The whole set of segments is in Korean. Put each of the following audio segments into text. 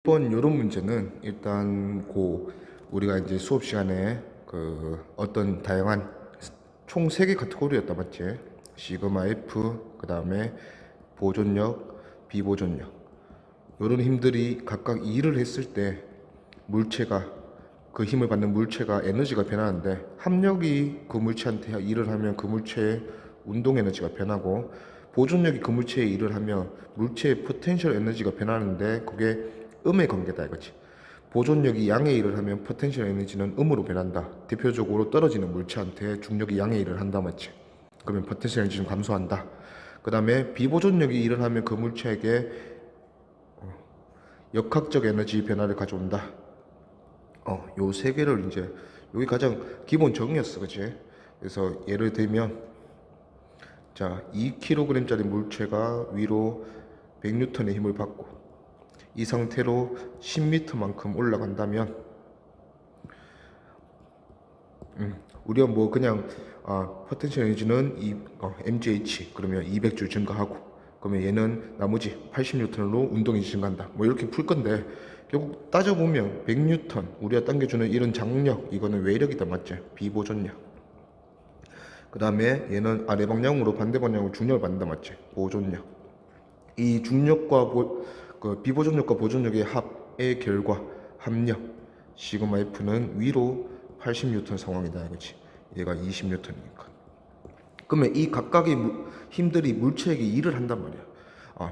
이번 요런 문제는 일단 우리가 이제 수업 시간에 어떤 다양한 총 3개 카테고리였다 맞지? 시그마 F 그 다음에 보존력, 비보존력 요런 힘들이 각각 일을 했을 때 물체가 그 힘을 받는 물체가 에너지가 변하는데 합력이 그 물체한테 일을 하면 그 물체의 운동 에너지가 변하고 보존력이 그 물체에 일을 하면 물체의 포텐셜 에너지가 변하는데 그게 음의 관계다 이거지. 보존력이 양의 일을 하면 포텐셜 에너지는 음으로 변한다. 대표적으로 떨어지는 물체한테 중력이 양의 일을 한다 맞지? 그러면 포텐셜 에너지는 감소한다. 그 다음에 비보존력이 일을 하면 그 물체에게 역학적 에너지 변화를 가져온다. 요 3개를 이제 여기 가장 기본 정의였어 그치? 그래서 예를 들면 자 2kg짜리 물체가 위로 100N의 힘을 받고 이 상태로 10m만큼 올라간다면 우리가 뭐 그냥 포텐셜 에너지는 mgh 그러면 200줄 증가하고 그러면 얘는 나머지 80N으로 운동이 증가한다 뭐 이렇게 풀 건데 결국 따져보면 100N 우리가 당겨주는 이런 장력 이거는 외력이다 맞지? 비보존력. 그 다음에 얘는 아래 방향으로 반대 방향으로 중력을 받는다 맞지? 보존력. 이 중력과 비보존력과 보존력의 합의 결과 합력 시그마 F는 위로 80N 상황이다 이거지. 얘가 20N이니까. 그러면 이 각각의 힘들이 물체에게 일을 한단 말이야.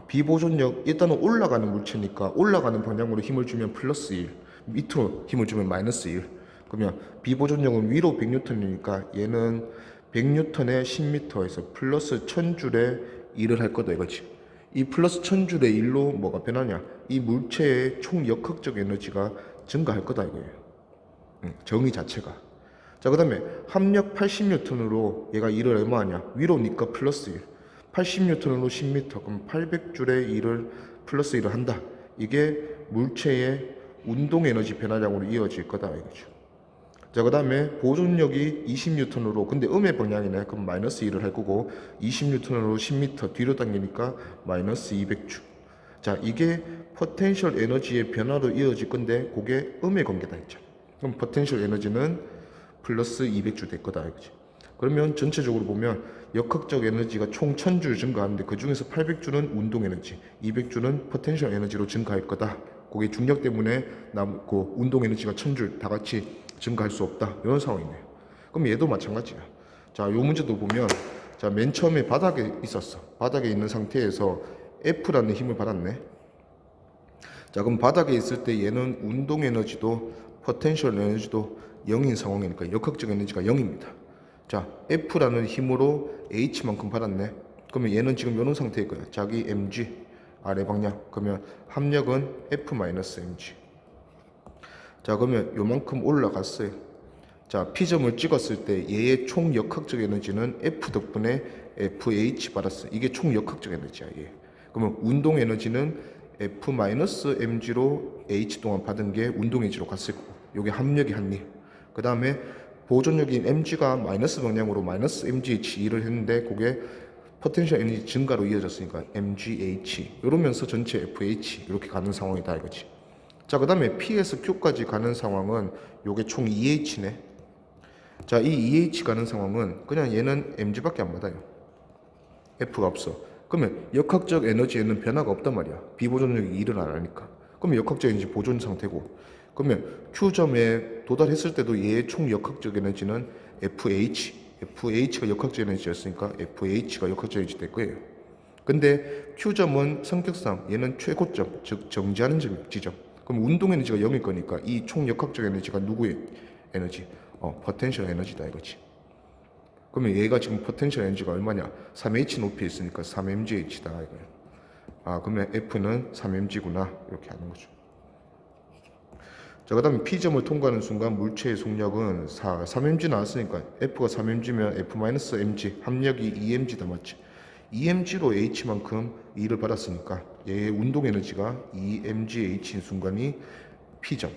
비보존력 일단은 올라가는 물체니까 올라가는 방향으로 힘을 주면 플러스 1, 밑으로 힘을 주면 마이너스 1. 그러면 비보존력은 위로 100N이니까 얘는 100N에 10m에서 플러스 1000줄의 일을 할 거다 이거지. 이 플러스 1000줄의 일로 뭐가 변하냐? 이 물체의 총 역학적 에너지가 증가할 거다 이거예요. 정의 자체가. 자, 그 다음에 합력 80N으로 얘가 일을 얼마하냐? 위로니까 플러스 1. 80N으로 10m, 그럼 800줄의 일을 플러스 1을 한다. 이게 물체의 운동 에너지 변화량으로 이어질 거다 이거죠. 자, 그 다음에 보존력이 20N으로, 근데 음의 방향이네. 그럼 마이너스 1을 할 거고, 20N으로 10m 뒤로 당기니까 마이너스 200주. 자, 이게 포텐셜 에너지의 변화로 이어질 건데, 그게 음의 관계다 했죠. 그럼 포텐셜 에너지는 플러스 200주 될 거다 이거지. 그러면 전체적으로 보면 역학적 에너지가 총 1000줄 증가하는데 그 중에서 800주는 운동 에너지, 200주는 포텐셜 에너지로 증가할 거다. 그게 중력 때문에 남고 운동 에너지가 1000줄 다 같이 증가할 수 없다. 이런 상황이네요. 그럼 얘도 마찬가지야. 자, 요 문제도 보면 자, 맨 처음에 바닥에 있었어. 바닥에 있는 상태에서 F라는 힘을 받았네. 자, 그럼 바닥에 있을 때 얘는 운동 에너지도 포텐셜 에너지도 0인 상황이니까 역학적 에너지가 0입니다. 자, F라는 힘으로 H만큼 받았네. 그러면 얘는 지금 이런 상태일 거야. 자기 mg 아래 방향. 그러면 합력은 F-mg. 자, 그러면 요만큼 올라갔어요. 자, P점을 찍었을 때 얘의 총 역학적 에너지는 F 덕분에 FH 받았어. 이게 총 역학적 에너지야, 얘. 그러면 운동 에너지는 F-mg로 H 동안 받은 게 운동 에너지로 갔을 거고. 요게 합력이 한 일. 그 다음에 보존력인 mg가 마이너스 방향으로 마이너스 mgh1을 했는데 그게 포텐셜 에너지 증가로 이어졌으니까 mgh 이러면서 전체 fh 이렇게 가는 상황이다 이거지. 자, 그 다음에 p에서 q까지 가는 상황은 요게 총 2h네. 자, 이 2h 가는 상황은 그냥 얘는 mg밖에 안 받아요. f가 없어. 그러면 역학적 에너지에는 변화가 없단 말이야. 비보존력이 일을 안 하니까. 그러면 역학적 에너지 보존 상태고. 그러면 Q점에 도달했을 때도 얘의 총 역학적 에너지는 FH가 역학적 에너지였으니까 FH가 역학적 에너지 될 거예요. 근데 Q점은 성격상 얘는 최고점, 즉 정지하는 지점. 그럼 운동 에너지가 0일 거니까 이 총 역학적 에너지가 누구의 에너지? 포텐셜 에너지다 이거지. 그러면 얘가 지금 포텐셜 에너지가 얼마냐? 3h 높이에 있으니까 3mgh다 이거예요. 그러면 F는 3mg구나 이렇게 하는 거죠. 자, 그 다음에 P점을 통과하는 순간 물체의 속력은 3mg 나왔으니까 F가 3mg면 F-mg 합력이 2mg다 맞지? 2mg로 H만큼 E를 받았으니까 얘의 운동 에너지가 2mgH인 순간이 P점.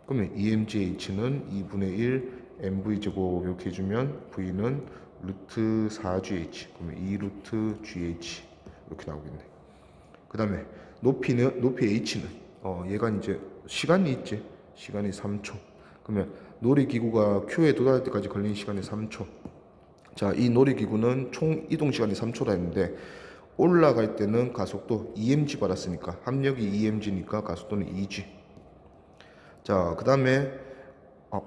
그러면 2mgH는 2분의 1 mv제곱 이렇게 해주면 V는 루트 4gh 그러면 2 루트 gh 이렇게 나오겠네. 그 다음에 높이 H는 얘가 이제 시간이 있지. 시간이 3초. 그러면 놀이기구가 Q에 도달할 때까지 걸리는 시간이 3초. 자, 이 놀이기구는 총 이동 시간이 3초라 했는데 올라갈 때는 가속도 EMG 받았으니까 합력이 EMG니까 가속도는 EG. 자, 그 다음에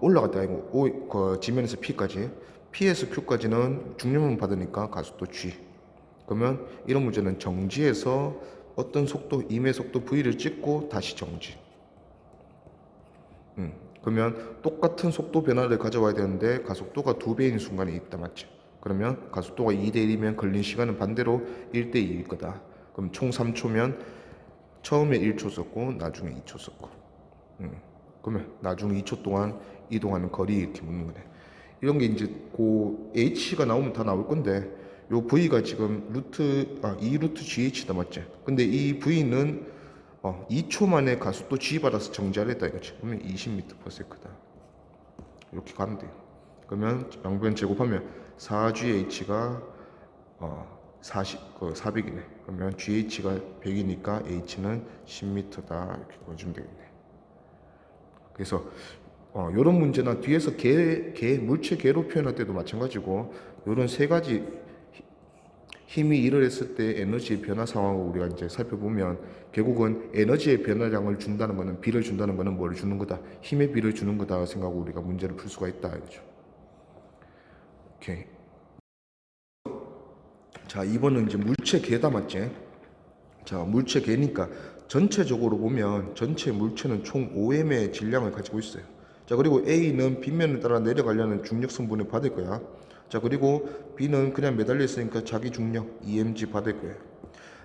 올라갈 때 아니고 그 지면에서 P까지, P에서 Q까지는 중력만 받으니까 가속도 G. 그러면 이런 문제는 정지에서 어떤 속도, 임의 속도 V를 찍고 다시 정지. 그러면 똑같은 속도 변화를 가져와야 되는데 가속도가 2배인 순간이 있다, 맞지? 그러면 가속도가 2대 1이면 걸린 시간은 반대로 1대 2일 거다. 그럼 총 3초면 처음에 1초 썼고 나중에 2초 썼고. 그러면 나중에 2초 동안 이동하는 거리 이렇게 묻는 거네. 이런 게 이제 그 H가 나오면 다 나올 건데 요 V가 지금 E 루트 GH다, 맞지? 근데 이 V는 2초 만에 가속도 G 받아서 정지를 했다 이거지. 그러면 20m/s다. 이렇게 가면 돼요. 그러면 양변 제곱하면 4GH가 400이네. 그러면 GH가 100이니까 H는 10m다 이렇게 보여주면 되겠네. 그래서 이런 문제나 뒤에서 물체 개로 표현할 때도 마찬가지고 이런 세 가지 힘이 일을 했을 때 에너지의 변화 상황을 우리가 이제 살펴보면 결국은 에너지의 변화량을 준다는 거는 B를 준다는 거는 뭘 주는 거다? 힘의 B를 주는 거다 생각하고 우리가 문제를 풀 수가 있다 이거죠. 오케이. 자, 이번은 이제 물체 개다, 맞지? 자, 물체 개니까 전체적으로 보면 전체 물체는 총 5m의 질량을 가지고 있어요. 자, 그리고 A는 빗면에 따라 내려가려는 중력 성분을 받을 거야. 자, 그리고 B는 그냥 매달려 있으니까 자기 중력 EMG 받을 거예요.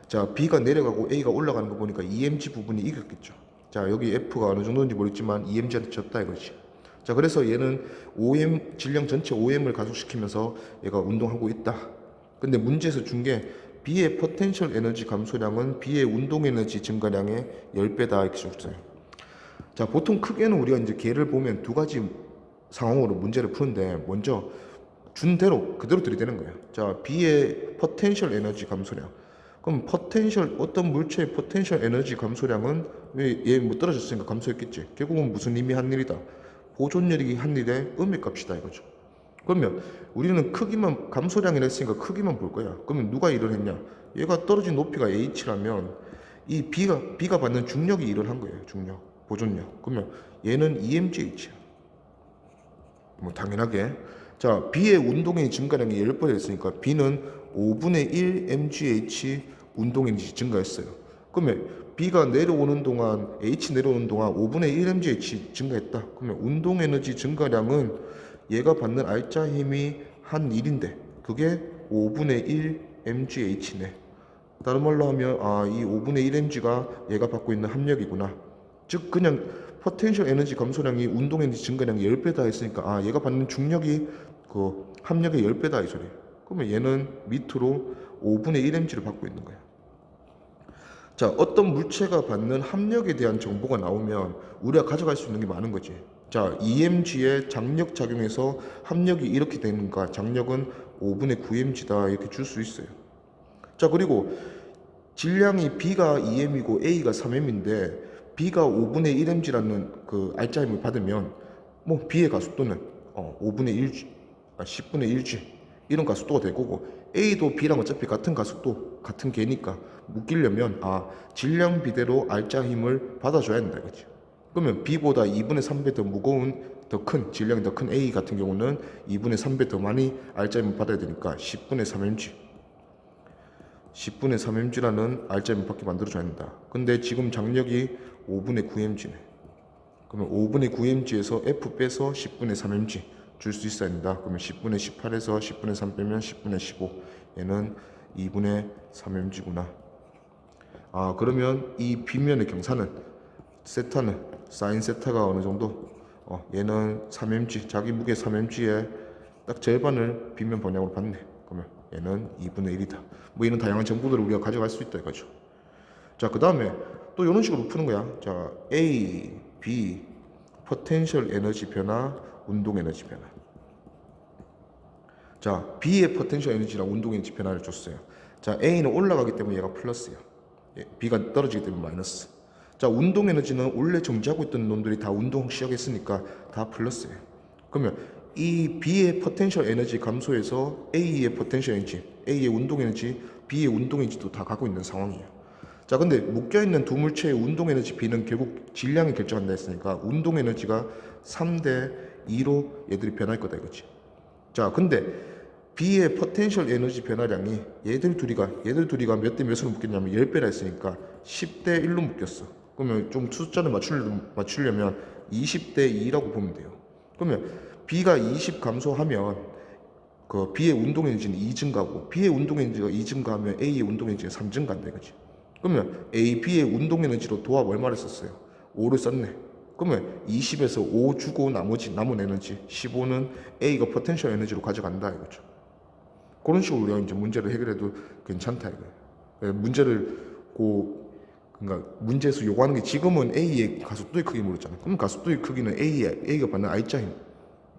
자, B가 내려가고 A가 올라가는 거 보니까 EMG 부분이 이겼겠죠. 자, 여기 F가 어느 정도인지 모르겠지만 EMG한테 졌다 이거지. 자, 그래서 얘는 질량 전체 5m을 가속시키면서 얘가 운동하고 있다. 근데 문제에서 준 게 B의 포텐셜 에너지 감소량은 B의 운동 에너지 증가량의 10배다 이렇게 줬어요. 자, 보통 크게는 우리가 이제 개를 보면 두 가지 상황으로 문제를 푸는데 먼저 준 대로 그대로 들이대는 거예요. 자, B의 포텐셜 에너지 감소량. 그럼 어떤 물체의 포텐셜 에너지 감소량은 얘 뭐 떨어졌으니까 감소했겠지. 결국은 무슨 힘이 한 일이다. 보존력이 한 일의 음의 값이다 이거죠. 그러면 우리는 크기만 감소량이라 했으니까 크기만 볼 거야. 그러면 누가 일을 했냐? 얘가 떨어진 높이가 h라면 이 B가 받는 중력이 일을 한 거예요. 중력, 보존력. 그러면 얘는 EMGH야. 뭐 당연하게. 자, B의 운동의 증가량이 10배 했으니까 B는 5분의 1 mgh 운동에너지 증가했어요. 그러면 B가 내려오는 동안 H 내려오는 동안 5분의 1 mgh 증가했다. 그러면 운동에너지 증가량은 얘가 받는 알짜 힘이 한 1인데 그게 5분의 1 mgh네. 다른 말로 하면 이 5분의 1 mg가 얘가 받고 있는 합력이구나. 즉 그냥 포텐셜 에너지 감소량이 운동 에너지 증가량이 10배다 했으니까 얘가 받는 중력이 그 합력의 10배다 이 소리. 그러면 얘는 밑으로 5분의 1 mg를 받고 있는 거야. 자, 어떤 물체가 받는 합력에 대한 정보가 나오면 우리가 가져갈 수 있는 게 많은 거지. 자, EMG의 장력 작용해서 합력이 이렇게 되는가? 장력은 5분의 9mg다 이렇게 줄 수 있어요. 자, 그리고 질량이 B가 2m이고 A가 3m인데 B가 5분의 1mg라는 그 알짜 힘을 받으면 뭐 B의 가속도는 5분의 1g, 10분의 1g 이런 가속도가 될 거고 A도 B랑 어차피 같은 가속도, 같은 개니까 묶이려면 질량 비대로 알짜 힘을 받아줘야 된다 이거지. 그러면 B보다 2분의 3배 더 무거운 질량이 더 큰 A 같은 경우는 2분의 3배 더 많이 알짜 힘을 받아야 되니까 10분의 3mg 10분의 3mg라는 알짜 힘을 받게 만들어줘야 된다. 근데 지금 장력이 5분의 9mg네. 그러면 5분의 9mg에서 F 빼서 10분의 3mg 줄 수 있어야 된다. 그러면 10분의 18에서 10분의 3 빼면 10분의 15. 얘는 2분의 3mg구나. 그러면 이 빗면의 경사는 세타는 사인 세타가 어느 정도? 얘는 3mg, 자기 무게 3mg에 딱 절반을 빗면 방향으로 받네. 그러면 얘는 2분의 1이다. 뭐 이런 다양한 정보들을 우리가 가져갈 수 있다 이거죠. 자, 그 다음에 또 이런 식으로 푸는 거야. 자, A, B, 포텐셜 에너지 변화, 운동 에너지 변화. 자, B의 포텐셜 에너지랑 운동 에너지 변화를 줬어요. 자, A는 올라가기 때문에 얘가 플러스야. B가 떨어지기 때문에 마이너스. 자, 운동 에너지는 원래 정지하고 있던 놈들이 다 운동 시작했으니까 다 플러스예요. 그러면 이 B의 포텐셜 에너지 감소해서 A의 포텐셜 에너지, A의 운동 에너지, B의 운동 에너지도 다 가고 있는 상황이에요. 자, 근데 묶여있는 두 물체의 운동 에너지 B는 결국 질량이 결정한다 했으니까 운동 에너지가 3대 2로 얘들이 변할 거다 이거지. 자, 근데 B의 포텐셜 에너지 변화량이 얘들 둘이가 몇 대 몇으로 묶였냐면 10배라 했으니까 10대 1로 묶였어. 그러면 좀 숫자를 맞추려면 20대 2라고 보면 돼요. 그러면 B가 20 감소하면 그 B의 운동 에너지는 2 증가하고 B의 운동 에너지가 2 증가하면 A의 운동 에너지가 3 증가한다 이거지. 그러면 A, B의 운동 에너지로 도합 얼마를 썼어요? 5를 썼네. 그러면 20에서 5 주고 남은 에너지 15는 A가 포텐셜 에너지로 가져간다 이거죠. 그런 식으로 우리가 이제 문제를 해결해도 괜찮다 이거예요. 문제를 그러니까 문제에서 요구하는 게 지금은 A의 가속도의 크기 물었잖아. 그럼 가속도의 크기는 A가 받는 R자임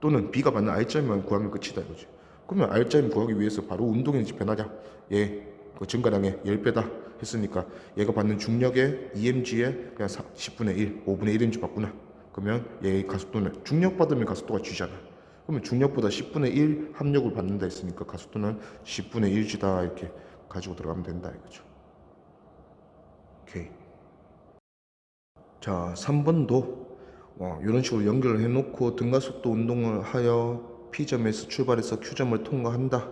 또는 B가 받는 R자임만 구하면 끝이다 이거지. 그러면 R자임 구하기 위해서 바로 운동에너지 변화량 그 증가량의 10배다 했으니까 얘가 받는 중력의 EMG에 그냥 10분의 1, 5분의 1인지 받구나. 그러면 얘의 가속도는 중력 받으면 가속도가 G잖아. 그러면 중력보다 10분의 1 합력을 받는다 했으니까 가속도는 10분의 1G다 이렇게 가지고 들어가면 된다 이거죠. 오케이. 자, 3번도 이런 식으로 연결을 해놓고 등가속도 운동을 하여 P점에서 출발해서 Q점을 통과한다.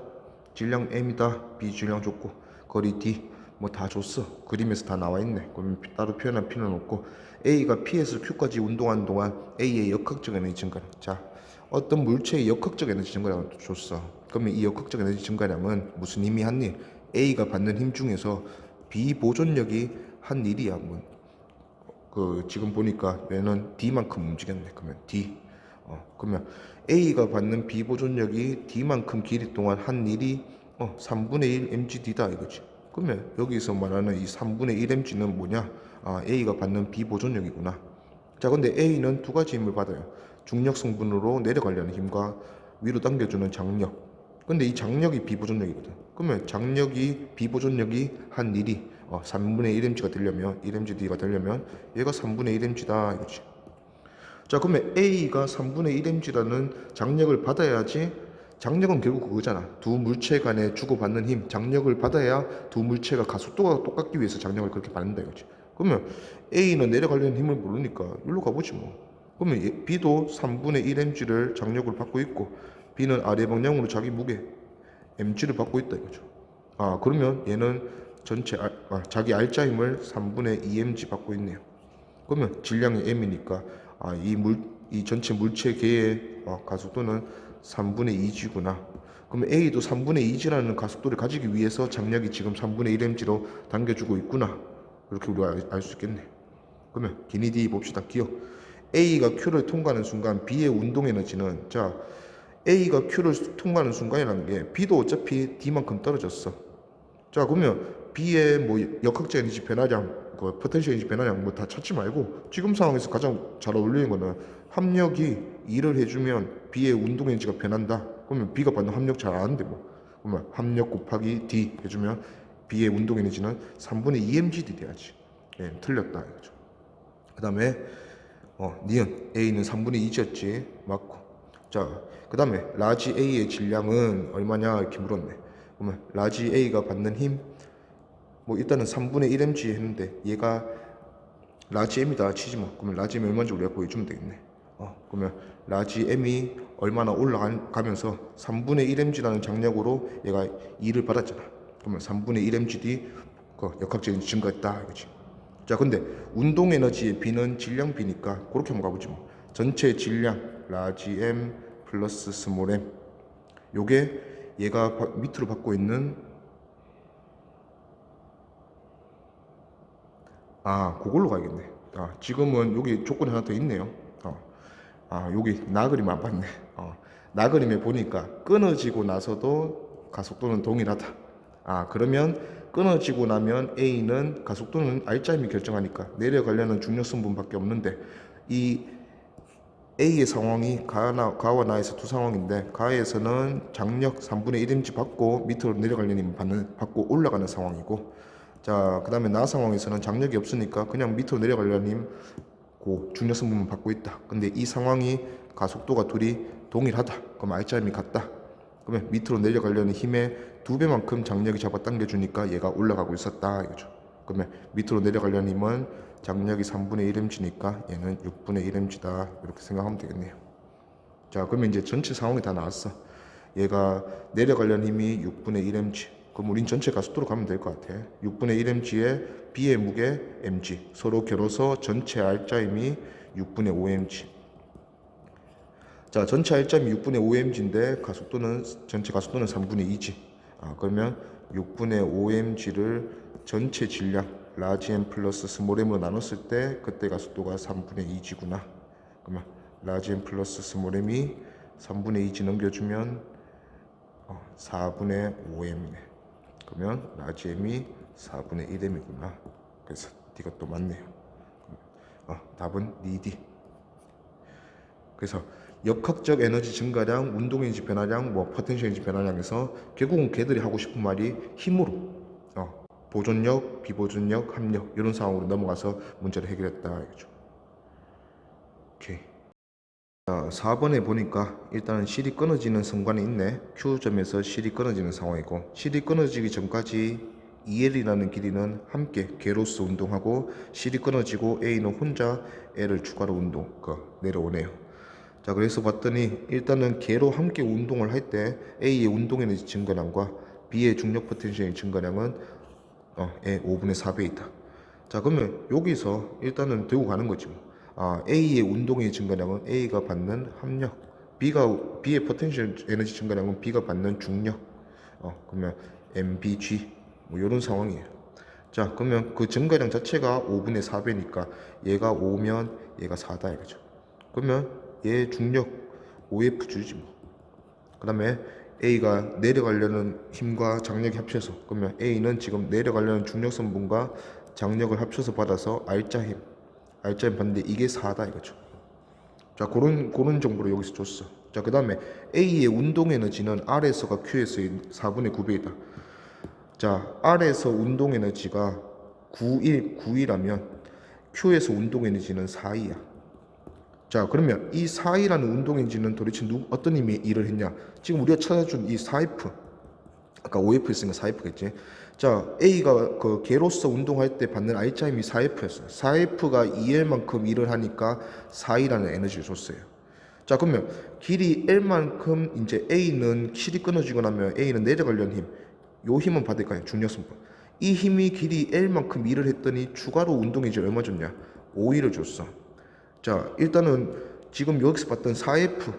질량 M이다. B 질량 줬고 거리 D 뭐 다 줬어. 그림에서 다 나와 있네. 그러면 따로 표현할 필요는 없고 A가 P에서 Q까지 운동하는 동안 A의 역학적 에너지 증가량. 자, 어떤 물체의 역학적 에너지 증가량을 줬어. 그러면 이 역학적 에너지 증가량은 무슨 힘이 한 일? A가 받는 힘 중에서 비보존력이 한 일이야. 지금 보니까 얘는 D만큼 움직였네. 그러면 D. 그러면 A가 받는 비보존력이 D만큼 길이 동안 한 일이 3분의 1 mgd다 이거지. 그러면 여기서 말하는 이 3분의 1 mg는 뭐냐? A가 받는 비보존력이구나. 자, 근데 A는 두 가지 힘을 받아요. 중력 성분으로 내려가려는 힘과 위로 당겨주는 장력. 근데 이 장력이 비보존력이거든. 그러면 비보존력이 한 일이 3분의 1mg가 되려면 1mgd가 되려면 얘가 3분의 1mg다 이거지. 자, 그러면 A가 3분의 1mg라는 장력을 받아야지. 장력은 결국 그거잖아. 두 물체 간에 주고받는 힘, 장력을 받아야 두 물체가 가속도가 똑같기 위해서 장력을 그렇게 받는다 이거지. 그러면 A는 내려가려는 힘을 모르니까 여기로 가보지 뭐. 그러면 B도 3분의 1mg를 장력을 받고 있고 B는 아래 방향으로 자기 무게 mg를 받고 있다 이거죠. 그러면 얘는 전체 자기 R자 힘을 3분의 2mg 받고 있네요. 그러면 질량이 m이니까 이 전체 물체 계의 가속도는 3분의 2g구나. 그러면 A도 3분의 2g라는 가속도를 가지기 위해서 장력이 지금 3분의 1mg로 당겨주고 있구나. 이렇게 우리가 알 수 있겠네. 그러면 기니 D 봅시다. 기억. A가 Q를 통과하는 순간 B의 운동 에너지는 A가 Q를 통과하는 순간이라는 게 B도 어차피 D만큼 떨어졌어. 자, 그러면 B의 역학적 에너지 변화량, 포텐셜 에너지 변화량 다 찾지 말고 지금 상황에서 가장 잘 어울리는 거는 합력이 2를 해주면 B의 운동 에너지가 변한다. 그러면 B가 받는 합력 잘 아는데 그러면 합력 곱하기 D 해주면 B의 운동 에너지는 3분의 2mgd 돼야지. 틀렸다 이거죠. 그 다음에 니은 A는 3분의 2였지. 맞고. 자, 그 다음에 라지 A의 질량은 얼마냐 이렇게 물었네. 그러면 라지 A가 받는 힘 일단은 3분의 1mg 했는데 얘가 라지 M이다 치지 뭐. 그러면 라지 M 얼마인지 우리가 보여주면 되겠네. 그러면 라지 M이 얼마나 올라가면서 3분의 1mg라는 장력으로 얘가 2를 받았잖아. 그러면 3분의 1mgd 역학적 에너지 증가했다 이거지. 자, 근데 운동 에너지의 B는 질량 B니까 그렇게 한번 가보지 뭐. 전체 질량 라지 M 플러스 스몰 m 요게 얘가 밑으로 받고 있는 그걸로 가야겠네. 지금은 여기 조건이 하나 더 있네요. 여기 나그림 안 봤네. 나그림에 보니까 끊어지고 나서도 가속도는 동일하다. 그러면 끊어지고 나면 A는 가속도는 R자임이 결정하니까 내려가려는 중력 성분밖에 없는데 이 A의 상황이 가와 나에서 두 상황인데 가에서는 장력 3분의 1mg 받고 밑으로 내려가려는 힘 받고 올라가는 상황이고 자, 그 다음에 나 상황에서는 장력이 없으니까 그냥 밑으로 내려가려는 힘, 고 중력성분만 받고 있다. 근데 이 상황이 가속도가 둘이 동일하다. 그럼 R자임이 같다. 그러면 밑으로 내려가려는 힘의 2배만큼 장력이 잡아당겨 주니까 얘가 올라가고 있었다 이거죠. 그러면 밑으로 내려가려는 힘은 장력이 3분의 1mg니까 얘는 6분의 1mg다 이렇게 생각하면 되겠네요. 자, 그러면 이제 전체 상황이 다 나왔어. 얘가 내려가려는 힘이 6분의 1mg. 그럼 우린 전체 가속도로 가면 될 것 같아. 6분의 1mg에 B의 무게 mg 서로 겨뤄서 전체 R자임이 6분의 5mg. 자, 전체 R자임이 6분의 5mg인데 가속도는 전체 가속도는 3분의 2g. 그러면 6분의 5mg를 전체 질량 라지 m 플러스 스몰 m으로 나눴을 때 그때 가속도가 3분의 2g구나. 그러면 라지 m 플러스 스몰 m이 3분의 2g 넘겨주면 4분의 5m이네. 그러면 라지 m이 4분의 1m이구나. 그래서 D가 또 맞네요. 답은 D. 그래서 역학적 에너지 증가량, 운동 에너지 변화량, 포텐셜 에너지 변화량에서 결국은 걔들이 하고 싶은 말이 힘으로 보존력, 비보존력, 합력 이런 상황으로 넘어가서 문제를 해결했다 이거죠. 오케이. 자, 4번에 보니까 일단은 실이 끊어지는 선관이 있네. Q점에서 실이 끊어지는 상황이고, 실이 끊어지기 전까지 EL이라는 길이는 함께 개로서 운동하고, 실이 끊어지고 A는 혼자 L을 추가로 내려오네요. 자, 그래서 봤더니 일단은 개로 함께 운동을 할 때 A의 운동 에너지 증가량과 B의 중력 포텐셜의 증가량은 5분의 4배 있다. 자, 그러면 여기서 일단은 들고 가는 거지 뭐. A의 운동의 증가량은 A가 받는 합력, B의 포텐셜 에너지 증가량은 B가 받는 중력. 그러면 MBG 뭐 이런 상황이에요. 자, 그러면 그 증가량 자체가 5분의 4배니까 얘가 5면 얘가 4다 이거죠. 그러면 얘 중력 5F 주지 뭐. 그 다음에 A가 내려가려는 힘과 장력이 합쳐서, 그러면 A는 지금 내려가려는 중력 성분과 장력을 합쳐서 받아서 R자 힘 받는데 이게 4다 이거죠. 자, 그런 정보를 여기서 줬어. 자, 그 다음에 A의 운동 에너지는 R에서가 Q에서의 4분의 9배이다. 자, R에서 운동 에너지가 9이라면 Q에서 운동 에너지는 4이야. 자, 그러면 이 4이라는 운동 에너지는 도대체 어떤 힘이 일을 했냐? 지금 우리가 찾아준 이 4F, 아까 5F 했으니까 4F겠지. 자, A가 그 개로서 운동할 때 받는 R자 힘이 4F였어요. 4F가 2L만큼 일을 하니까 4E라는 에너지를 줬어요. 자, 그러면 길이 L만큼 이제 A는 실이 끊어지고 나면 A는 내려가려는 힘, 요 힘은 받을까요? 중력성분. 이 힘이 길이 L만큼 일을 했더니 추가로 운동 에너지 얼마 줬냐? 5E를 줬어. 자, 일단은 지금 여기서 봤던 4F,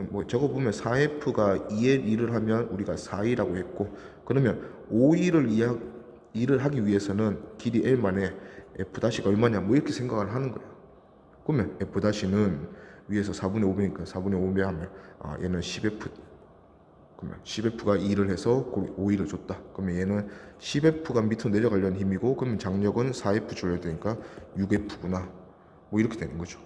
뭐 저거 보면 4F가 2L 일을 하면 우리가 4E라고 했고, 그러면 5E를 일을 하기 위해서는 길이 L만에 F-가 얼마냐 뭐 이렇게 생각을 하는 거예요. 그러면 F-는 위에서 4분의 5배니까 4분의 5배 하면 얘는 10F. 그러면 10F가 2를 해서 5E를 줬다. 그러면 얘는 10F가 밑으로 내려가려는 힘이고, 그러면 장력은 4F 줘야 되니까 6F구나. 뭐 이렇게 되는 거죠.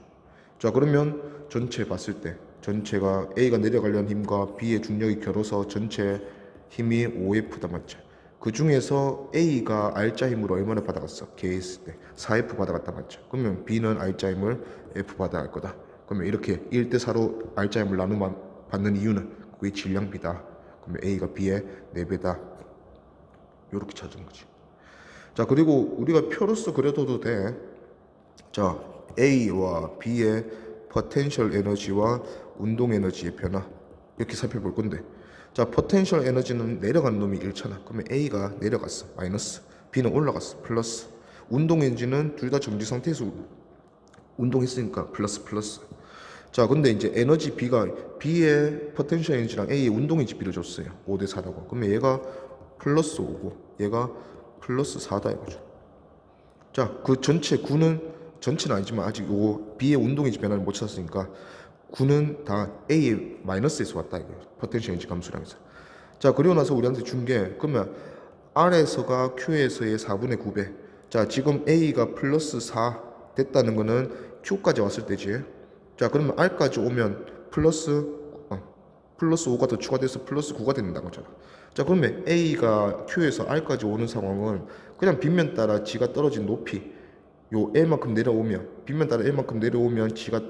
자, 그러면 전체 봤을 때 전체가 A가 내려가려는 힘과 B의 중력이 겨뤄서 전체 힘이 5F다 맞죠? 그 중에서 A가 R자 힘으로 얼마나 받아갔어? 개했을 때 4F 받아갔다 맞죠? 그러면 B는 R자 힘을 F 받아갈 거다. 그러면 이렇게 1대4로 R자 힘을 나누면 받는 이유는 그게 질량비다. 그러면 A가 B의 4배다. 이렇게 찾은 거지. 자, 그리고 우리가 표로서 그려둬도 돼. 자, A와 B의 포텐셜 에너지와 운동 에너지의 변화 이렇게 살펴볼 건데, 자, 포텐셜 에너지는 내려간 놈이 1차나. 그러면 A가 내려갔어, 마이너스. B는 올라갔어, 플러스. 운동 에너지는 둘 다 정지 상태에서 운동했으니까 플러스. 자, 근데 이제 에너지 B의 포텐셜 에너지랑 A의 운동 에너지 B를 줬어요. 5대4라고. 그러면 얘가 플러스 5고 얘가 플러스 4다 이거죠. 자, 그 전체 9는 전체는 아니지만 아직 요거 B의 운동 에너지 변화를 못 찾았으니까 9는 다 A의 마이너스에서 왔다 이거예요. 포텐셜 에너지 감소량에서. 자, 그리고 나서 우리한테 준 게, 그러면 R에서가 Q에서의 4분의 9배. 자, 지금 A가 플러스 4 됐다는 거는 Q까지 왔을 때지. 자, 그러면 R까지 오면 플러스 5가 더 추가돼서 플러스 9가 된다는 거잖아. 자, 그러면 A가 Q에서 R까지 오는 상황은 그냥 빗면 따라 G가 떨어진 높이 요 L만큼 내려오면, 빗면 따라 L만큼 내려오면 G가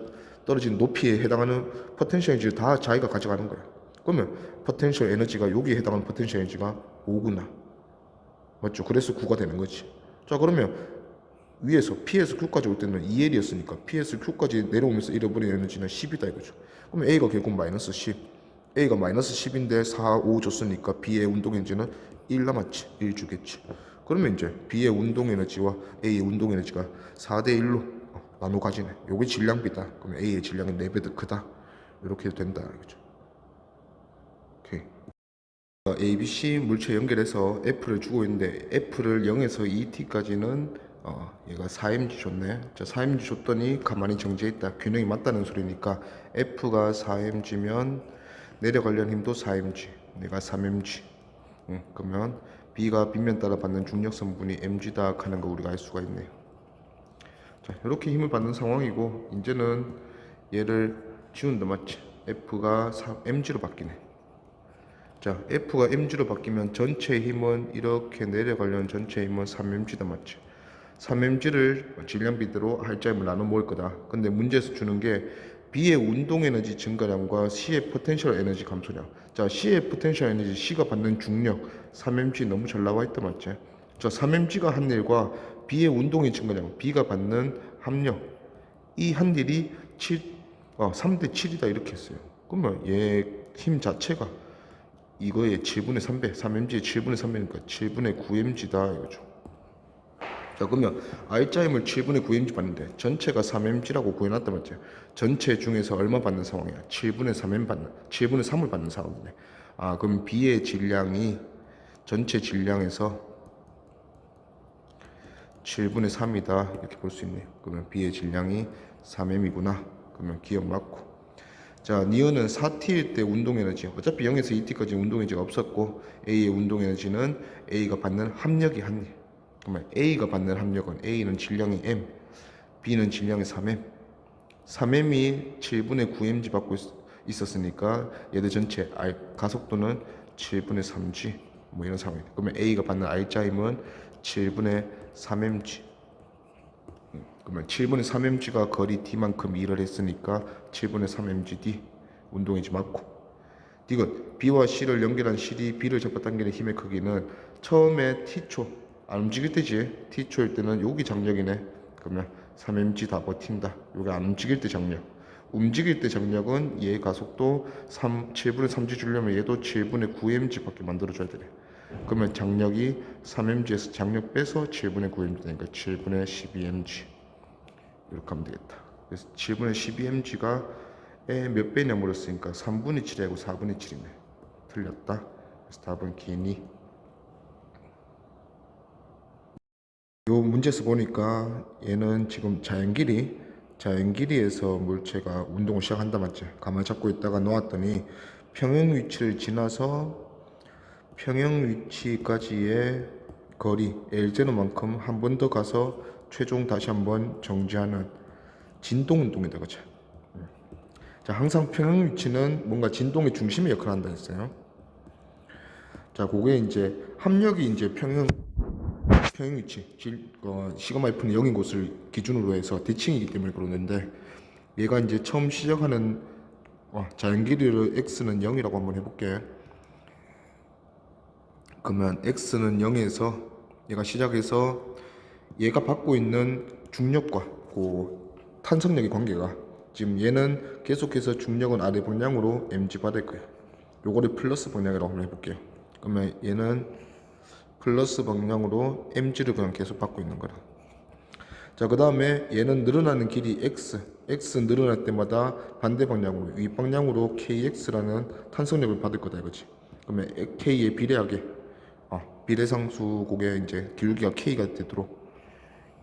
떨어진 높이에 해당하는 포텐셜 에너지를 다 자기가 가져가는 거야. 그러면 포텐셜 에너지가 여기에 해당하는 포텐셜 에너지가 5구나. 맞죠? 그래서 9가 되는 거지. 자, 그러면 위에서 P에서 Q까지 올 때는 2L이었으니까 P에서 Q까지 내려오면서 잃어버린 에너지는 10이다 이거죠. 그러면 A가 결국 마이너스 10. A가 마이너스 10인데 4, 5 줬으니까 B의 운동 에너지는 1 남았지. 1 주겠지. 그러면 이제 B의 운동 에너지와 A의 운동 에너지가 4대 1로 나눠 가지네. 요게 질량비다. 그러면 A의 질량이 4배 더 크다. 이렇게 해도 된다 이거죠. 오케이. A, B, C 물체 연결해서 F를 주고 있는데 F를 0에서 2T까지는 얘가 4mg 줬네. 자, 4mg 줬더니 가만히 정지했다. 균형이 맞다는 소리니까 F가 4mg면 내려가려는 힘도 4mg. 내가 3mg. 그러면 B가 빗면 따라 받는 중력 성분이 mg다 하는 거 우리가 알 수가 있네요. 자, 이렇게 힘을 받는 상황이고 이제는 얘를 지운다 맞지? F가 mg로 바뀌네. 자, F가 mg로 바뀌면 전체 힘은 이렇게 내려가려는 전체 힘은 3mg다 맞지? 3mg를 질량비대로 할자임을 나눠 먹을 거다. 근데 문제에서 주는 게 B의 운동 에너지 증가량과 C의 포텐셜 에너지 감소량. 자, C의 포텐셜 에너지, C가 받는 중력 3mg 너무 잘 나와 있다 맞지? 자, 3mg가 한 일과 B의 운동의 증가량, B가 받는 합력, 이 한 일이 3대 7이다 이렇게 했어요. 그러면 얘 힘 자체가 이거의 7분의 3배, 3mg의 7분의 3배니까 7분의 9mg다 이거죠. 자, 그러면 R자임을 7분의 9mg 받는데 전체가 3mg라고 구해놨단 말이죠. 전체 중에서 얼마 받는 상황이야? 7분의 3m 받는, 7분의 3을 받는 상황이네. 아, 그럼 B의 질량이 전체 질량에서 7분의 3이다 이렇게 볼 수 있네요. 그러면 B의 질량이 3m이구나. 그러면 기억 맞고. 자, 니은은 4t일 때 운동에너지, 어차피 0에서 2t까지 운동에너지가 없었고 A의 운동에너지는 A가 받는 합력이 한 일. 그러면 A가 받는 합력은 A는 질량이 m, B는 질량이 3m. 3m이 7분의 9mg 받고 있었으니까 얘들 전체 R 가속도는 7분의 3g 뭐 이런 상황이다. 그러면 A가 받는 R자임은 7분의 3mg. 그러면 7분의 3mg가 거리 D만큼 일을 했으니까 7분의 3mgD 운동이지 맞고. 이것 B와 C를 연결한 실이 B를 잡아당기는 힘의 크기는 처음에 T초 안 움직일 때지. T초일 때는 여기 장력이네. 그러면 3mg 다 버틴다. 여기 안 움직일 때 장력. 움직일 때 장력은 얘 가속도 7분의 3g 주려면 얘도 7분의 9mg 밖에 만들어줘야 되네. 그러면 장력이 3mg에서 장력 빼서 7분의 9mg 되니까 7분의 12mg 이렇게 하면 되겠다. 그래서 7분의 12mg가 몇 배냐 물었으니까 3분의 7이고 4분의 7이네. 틀렸다. 그래서 답은 기니. 요 문제에서 보니까 얘는 지금 자연길이에서 물체가 운동을 시작한다 맞지? 가만히 잡고 있다가 놓았더니 평형 위치를 지나서 평형 위치까지의 거리 L0만큼 한 번 더 가서 최종 다시 한번 정지하는 진동 운동이다 그치? 자, 항상 평형 위치는 뭔가 진동의 중심의 역할을 한다 했어요. 자, 그게 이제 합력이 이제 평형 위치, 시그마 F는 0인 곳을 기준으로 해서 대칭이기 때문에 그러는데 얘가 이제 처음 시작하는 자연 길이를 x는 0이라고 한번 해볼게. 그러면 x는 0에서 얘가 시작해서 얘가 받고 있는 중력과 그 탄성력의 관계가 지금 얘는 계속해서 중력은 아래 방향으로 mg 받을 거예요. 요거를 플러스 방향이라고 한번 해볼게요. 그러면 얘는 플러스 방향으로 mg를 그냥 계속 받고 있는 거라. 자, 그 다음에 얘는 늘어나는 길이 x 늘어날 때마다 반대 방향으로 위 방향으로 kx라는 탄성력을 받을 거다 이거지. 그러면 k에 비례하게 비례상수 곡의 이제 기울기가 k가 되도록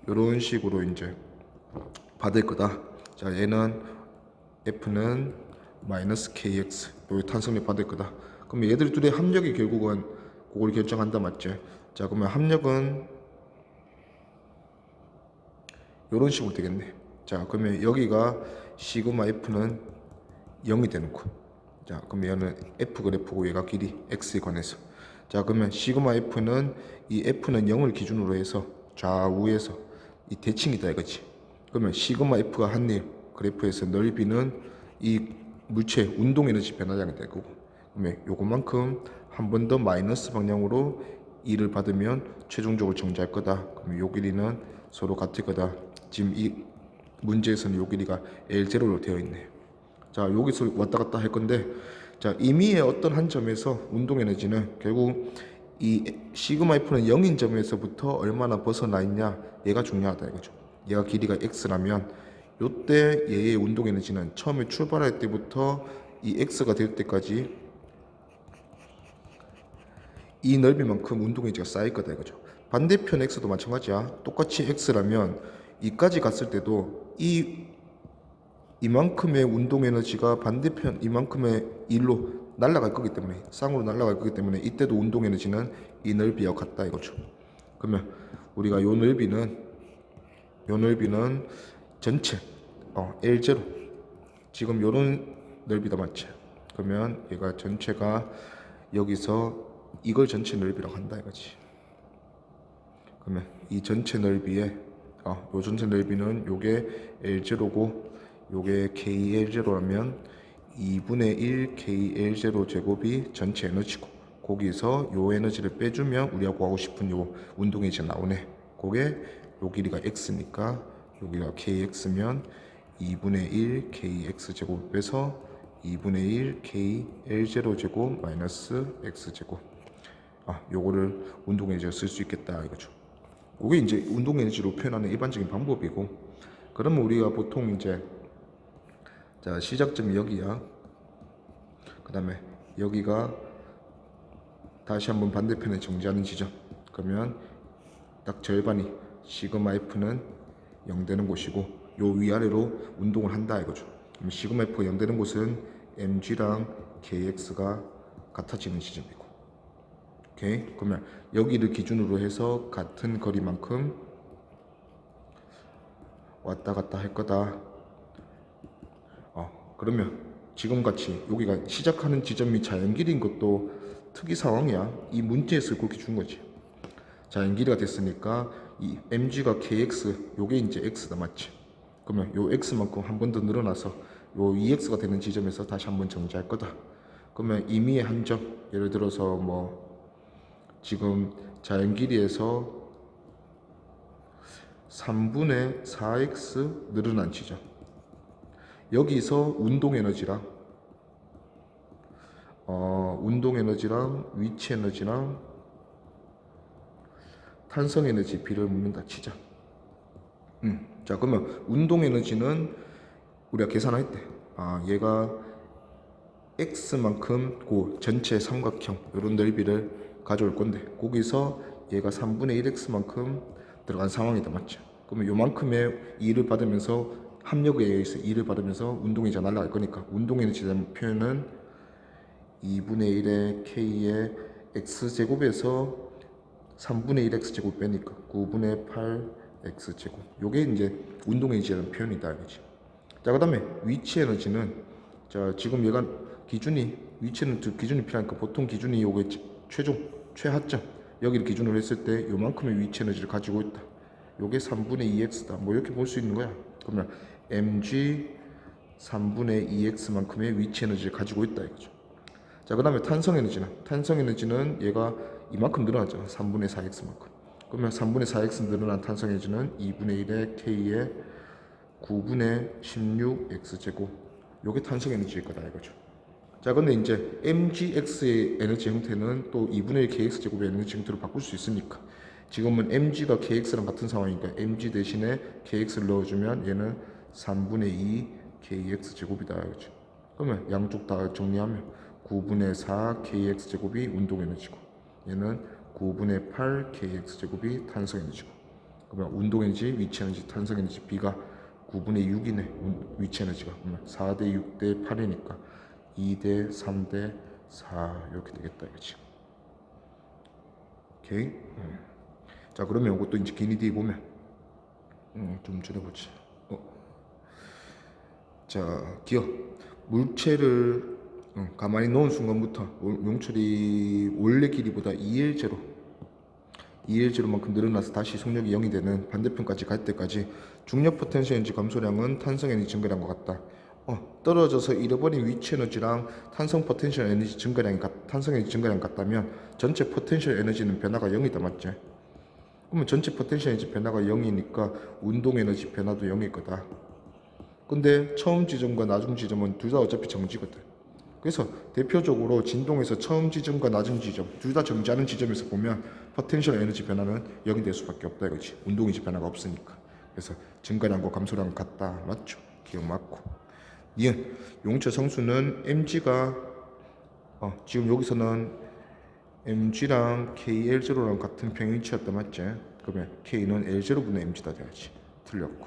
이런 식으로 이제 받을 거다. 자, 얘는 f는 마이너스 kx 요 탄성력 받을 거다. 그러면 얘들 둘의 합력이 결국은 그걸 결정한다 맞지? 자, 그러면 합력은 이런 식으로 되겠네. 자, 그러면 여기가 시그마 F는 0이 되는 거. 자, 그러면 얘는 F 그래프고 얘가 길이 X에 관해서. 자, 그러면 시그마 F는 이 F는 0을 기준으로 해서 좌우에서 이 대칭이다 이거지. 그러면 시그마 F가 한일 그래프에서 넓이는 이 물체 운동 에너지 변화량이 될 거고, 그러면 요것만큼 한 번 더 마이너스 방향으로 E를 받으면 최종적으로 정지할 거다. 그러면 요 길이는 서로 같을 거다. 지금 이 문제에서는 요 길이가 L0로 되어 있네. 자, 여기서 왔다 갔다 할 건데, 자, 임의의 어떤 한 점에서 운동 에너지는 결국 이 시그마 F는 0인 점에서부터 얼마나 벗어나 있냐, 얘가 중요하다 이거죠. 얘가 길이가 x라면 요때 얘의 운동 에너지는 처음에 출발할 때부터 이 x가 될 때까지 이 넓이만큼 운동 에너지가 쌓일 거다 이거죠. 반대편 x도 마찬가지야. 똑같이 x라면 이까지 갔을 때도 이만큼의 운동 에너지가 반대편 이만큼의 일로 날아갈 거기 때문에, 쌍으로 날아갈 거기 때문에 이때도 운동 에너지는 이 넓이와 같다 이거죠. 그러면 우리가 요 넓이는 전체 L0, 지금 요런 넓이다 맞지? 그러면 얘가 전체가 여기서 이걸 전체 넓이라고 한다 이거지. 그러면 이 전체 넓이에 요 전체 넓이는 요게 L0고 요게 KL0라면 2분의 1 KL0 제곱이 전체 에너지고, 거기서 요 에너지를 빼주면 우리가 구하고 싶은 요 운동 에너지가 나오네. 그게 요 길이가 x니까 여기가 kx면 2분의 1 kx 제곱 빼서 2분의 1 KL0 제곱 마이너스 x 제곱. 요거를 운동 에너지로 쓸 수 있겠다 이거죠. 그게 이제 운동 에너지로 표현하는 일반적인 방법이고, 그러면 우리가 보통 이제 자, 시작점이 여기야. 그 다음에 여기가 다시 한번 반대편에 정지하는 지점. 그러면 딱 절반이 시그마 F는 0 되는 곳이고, 요 위아래로 운동을 한다 이거죠. 그럼 시그마 F가 0 되는 곳은 mg랑 kx가 같아지는 지점이고. 오케이? 그러면 여기를 기준으로 해서 같은 거리만큼 왔다 갔다 할 거다. 그러면 지금같이 여기가 시작하는 지점이 자연길인 것도 특이 상황이야. 이 문제에서 그렇게 준 거지. 자연길이가 됐으니까 이 mg가 kx, 요게 이제 x다 맞지? 그러면 요 x만큼 한 번 더 늘어나서 요 2x가 되는 지점에서 다시 한번 정지할 거다. 그러면 임의의 한 점, 예를 들어서 뭐 지금 자연길이에서 3분의 4x 늘어난 지점, 여기서 운동 에너지랑 위치 에너지랑 탄성 에너지 비를 묻는다 치자. 자, 그러면 운동 에너지는 우리가 계산할 때 얘가 x만큼 그 전체 삼각형 이런 넓이를 가져올 건데, 거기서 얘가 3분의 1x만큼 들어간 상황이다 맞죠? 그러면 요만큼의 2를 받으면서 합력에 의해서 2를 받으면서 운동에너지가 날아갈 거니까 운동에너지에 대한 표현은 2분의 1의 k의 x제곱에서 3분의 1 x제곱 빼니까 9분의 8 x제곱. 요게 이제 운동에너지라는 표현이다 이거지. 자, 그 다음에 위치 에너지는, 자, 지금 얘가 기준이, 위치는 기준이 필요하니까 보통 기준이 요게 최하점 여기를 기준으로 했을 때 요만큼의 위치 에너지를 가지고 있다. 요게 3분의 2x다 뭐 이렇게 볼 수 있는 거야. 그러면 mg 3분의 2x만큼의 위치 에너지를 가지고 있다 이거죠. 자, 그 다음에 탄성 에너지는 얘가 이만큼 늘어났잖아. 3분의 4x만큼. 그러면 3분의 4x 늘어난 탄성 에너지는 2분의 1의 k의 9분의 16x제곱. 요게 탄성 에너지일 거다 이거죠. 자, 근데 이제 mgx의 에너지 형태는 또 2분의 1 kx제곱의 에너지 형태로 바꿀 수 있으니까, 지금은 mg가 kx랑 같은 상황이니까 mg 대신에 kx를 넣어주면 얘는 3분의 2 kx제곱이다 이거죠. 그러면 양쪽 다 정리하면 9분의 4 kx제곱이 운동에너지고, 얘는 9분의 8 kx제곱이 탄성에너지고, 그러면 운동에너지, 위치에너지, 탄성에너지 B가 9분의 6이네 위치에너지가. 그러면 4대 6대 8이니까 2대 3대 4 이렇게 되겠다 이거지. 오케이. 자, 그러면 이것도 이제 기니 뒤에 보면 좀 줄여보지. 자, 기억 물체를 가만히 놓은 순간부터 용출이 원래 길이보다 2L0만큼 늘어나서 다시 속력이 0이 되는 반대편까지 갈 때까지 중력 포텐셜 에너지 감소량은 탄성 에너지 증가량과 같다. 떨어져서 잃어버린 위치 에너지랑 탄성 포텐셜 에너지 증가량이 탄성 에너지 증가량 같다면 전체 포텐셜 에너지는 변화가 0이다, 맞지? 그러면 전체 포텐셜 에너지 변화가 0이니까 운동 에너지 변화도 0일 거다. 근데 처음 지점과 나중 지점은 둘 다 어차피 정지거든. 그래서 대표적으로 진동에서 처음 지점과 나중 지점 둘 다 정지하는 지점에서 보면 포텐셜 에너지 변화는 0이 될 수밖에 없다 이거지. 운동 에너지 변화가 없으니까. 그래서 증가량과 감소량 같다. 맞죠? 기억 맞고. 니은 용체 성수는 mg가 지금 여기서는 mg랑 KL0랑 같은 평행위치였다, 맞지? 그러면 K는 L0분의 mg다 돼야지. 틀렸고.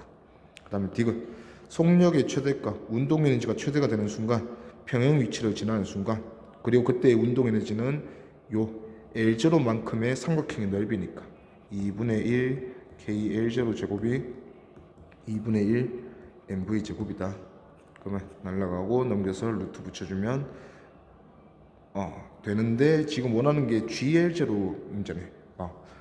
그 다음에 디귿 속력의 최대가 운동 에너지가 최대가 되는 순간 평행 위치를 지나는 순간, 그리고 그때의 운동 에너지는 요 L0만큼의 삼각형의 넓이니까 2분의 1 KL0 제곱이 2분의 1 MV 제곱이다. 그러면 날라가고 넘겨서 루트 붙여주면 되는데 지금 원하는 게 GL0 문제네.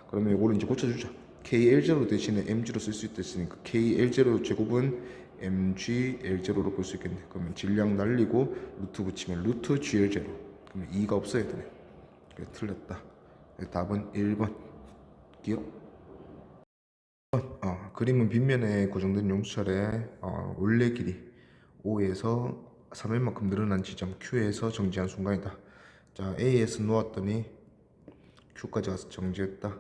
그러면 이거를 이제 고쳐주자. KL0 대신에 MG로 쓸 수 있으니까 KL0 제곱은 MGL0로 볼 수 있겠네. 그러면 질량 날리고 루트 붙이면 루트 GL0. 그러면 2가 없어야 되네. 그래, 틀렸다. 답은 1번. 기억? 그림은 빗면에 고정된 용수철의 원래 길이 O에서 3L만큼 늘어난 지점 Q에서 정지한 순간이다. 자, A에서 놓았더니 Q까지 가서 정지했다.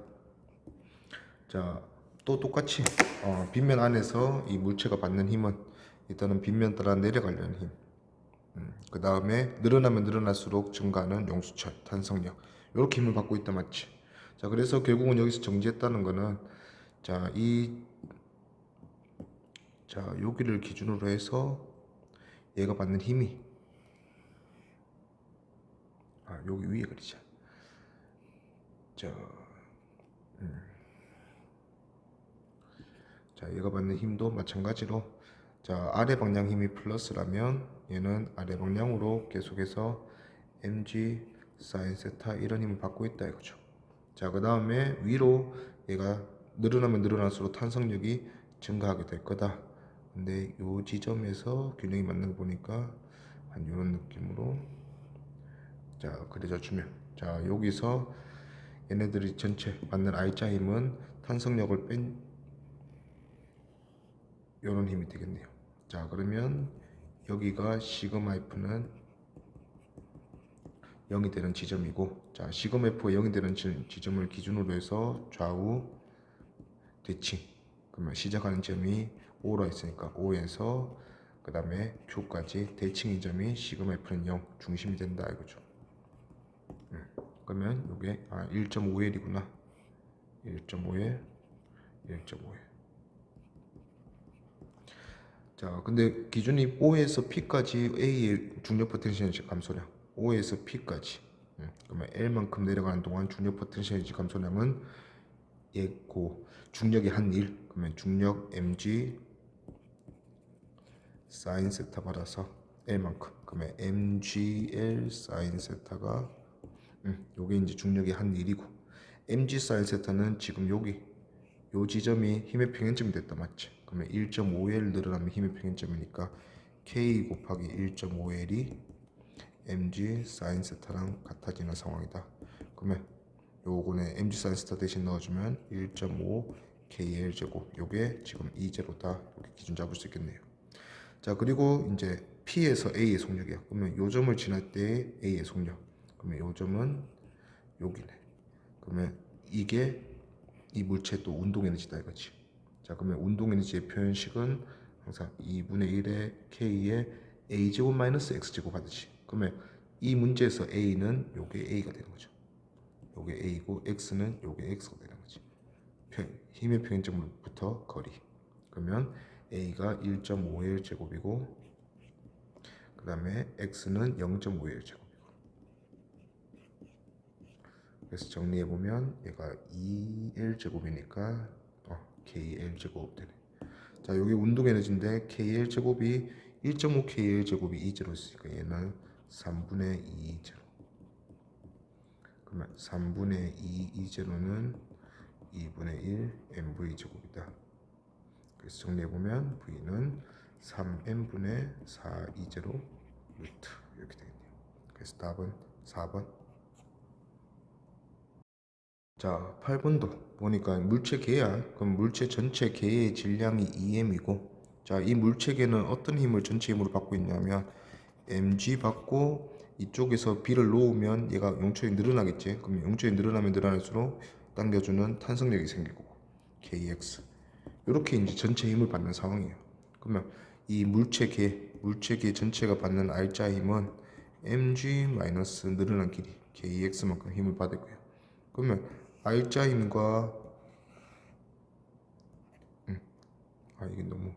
자, 또 똑같이 빗면 안에서 이 물체가 받는 힘은 일단은 빗면 따라 내려가려는 힘. 그 다음에 늘어나면 늘어날수록 증가하는 용수철, 탄성력, 이렇게 힘을 받고 있다, 맞지? 자, 그래서 결국은 여기서 정지했다는 거는 자, 여기를 기준으로 해서 얘가 받는 힘이 여기 위에 그리자. 자, 얘가 받는 힘도 마찬가지로 자, 아래 방향 힘이 플러스라면 얘는 아래 방향으로 계속해서 mg sin 세타 이런 힘을 받고 있다 이거죠. 자, 그 다음에 위로 얘가 늘어나면 늘어날수록 탄성력이 증가하게 될 거다. 근데 요 지점에서 균형이 맞는 거 보니까 한 이런 느낌으로 자 그려져 주면 자 여기서 얘네들이 전체 받는 I자 힘은 탄성력을 뺀 요런 힘이 되겠네요. 자, 그러면 여기가 시그마 F는 0이 되는 지점이고, 자, 시그마 F가 0이 되는 지점을 기준으로 해서 좌우 대칭, 그러면 시작하는 점이 O라 했으니까 O에서 그 다음에 Q까지 대칭인 점이 시그마 F는 0 중심이 된다 이거죠. 그러면 이게 1.5L이구나. 1.5L 1.5L. 자, 근데 기준이 O에서 P까지 A의 중력 포텐셜 에너지 감소량, O에서 P까지. 그러면 L만큼 내려가는 동안 중력 포텐셜 에너지 감소량은 얘고 중력의 한 1. 그러면 중력 mg sin 세타 받아서 L만큼. 그러면 mgl sin 세타가 요게 이제 중력의 한 1이고 mg sin 세타는 지금 여기 요 지점이 힘의 평행점이 됐다, 맞지? 그러면 1.5L 늘어나면 힘의 평행점이니까 K 곱하기 1.5L이 mg sin 세타랑 같아지는 상황이다. 그러면 요거는 mg sin 세타 대신 넣어주면 1.5 KL 제곱, 요게 지금 2제로다 이렇게 기준 잡을 수 있겠네요. 자, 그리고 이제 P에서 A의 속력이야. 그러면 요 점을 지날 때 A의 속력, 그러면 요 점은 여기네. 그러면 이게 이 물체의 또 운동 에너지다 이거지. 자, 그러면 운동 에너지의 표현식은 항상 2분의 1의 K의 A제곱 마이너스 X제곱 하듯이. 그러면 이 문제에서 A는 요게 A가 되는 거죠. 요게 A고 X는 요게 X가 되는 거지. 힘의 평행점부터 거리. 그러면 A가 1.5L 제곱이고 그 다음에 X는 0.5L 제곱이고. 그래서 정리해보면 얘가 2L 제곱이니까 KL 제곱 되네. 자, 여기 운동 에너지인데 KL 제곱이 1.5 KL 제곱이 2제로 있으니까 얘는 3분의 2 제로. 그러면 3분의 2 제로는 2분의 1 mv 제곱이다. 그래서 정리해보면 v는 3n분의 4 2 제로 루트 이렇게 되겠네요. 그래서 답은 4번. 자, 8번도 보니까 물체 계야. 그럼 물체 전체 계의 질량이 2m이고, 자, 이 물체 계는 어떤 힘을 전체 힘으로 받고 있냐면 mg 받고 이쪽에서 b를 놓으면 얘가 용처리 늘어나겠지. 그럼 용처리 늘어나면 늘어날수록 당겨주는 탄성력이 생기고 kx 이렇게 이제 전체 힘을 받는 상황이에요. 그러면 이 물체 계 전체가 받는 R자 힘은 mg 마이너스 늘어난 길이 kx만큼 힘을 받을 거예요. 그러면 R자 힘과 이게 너무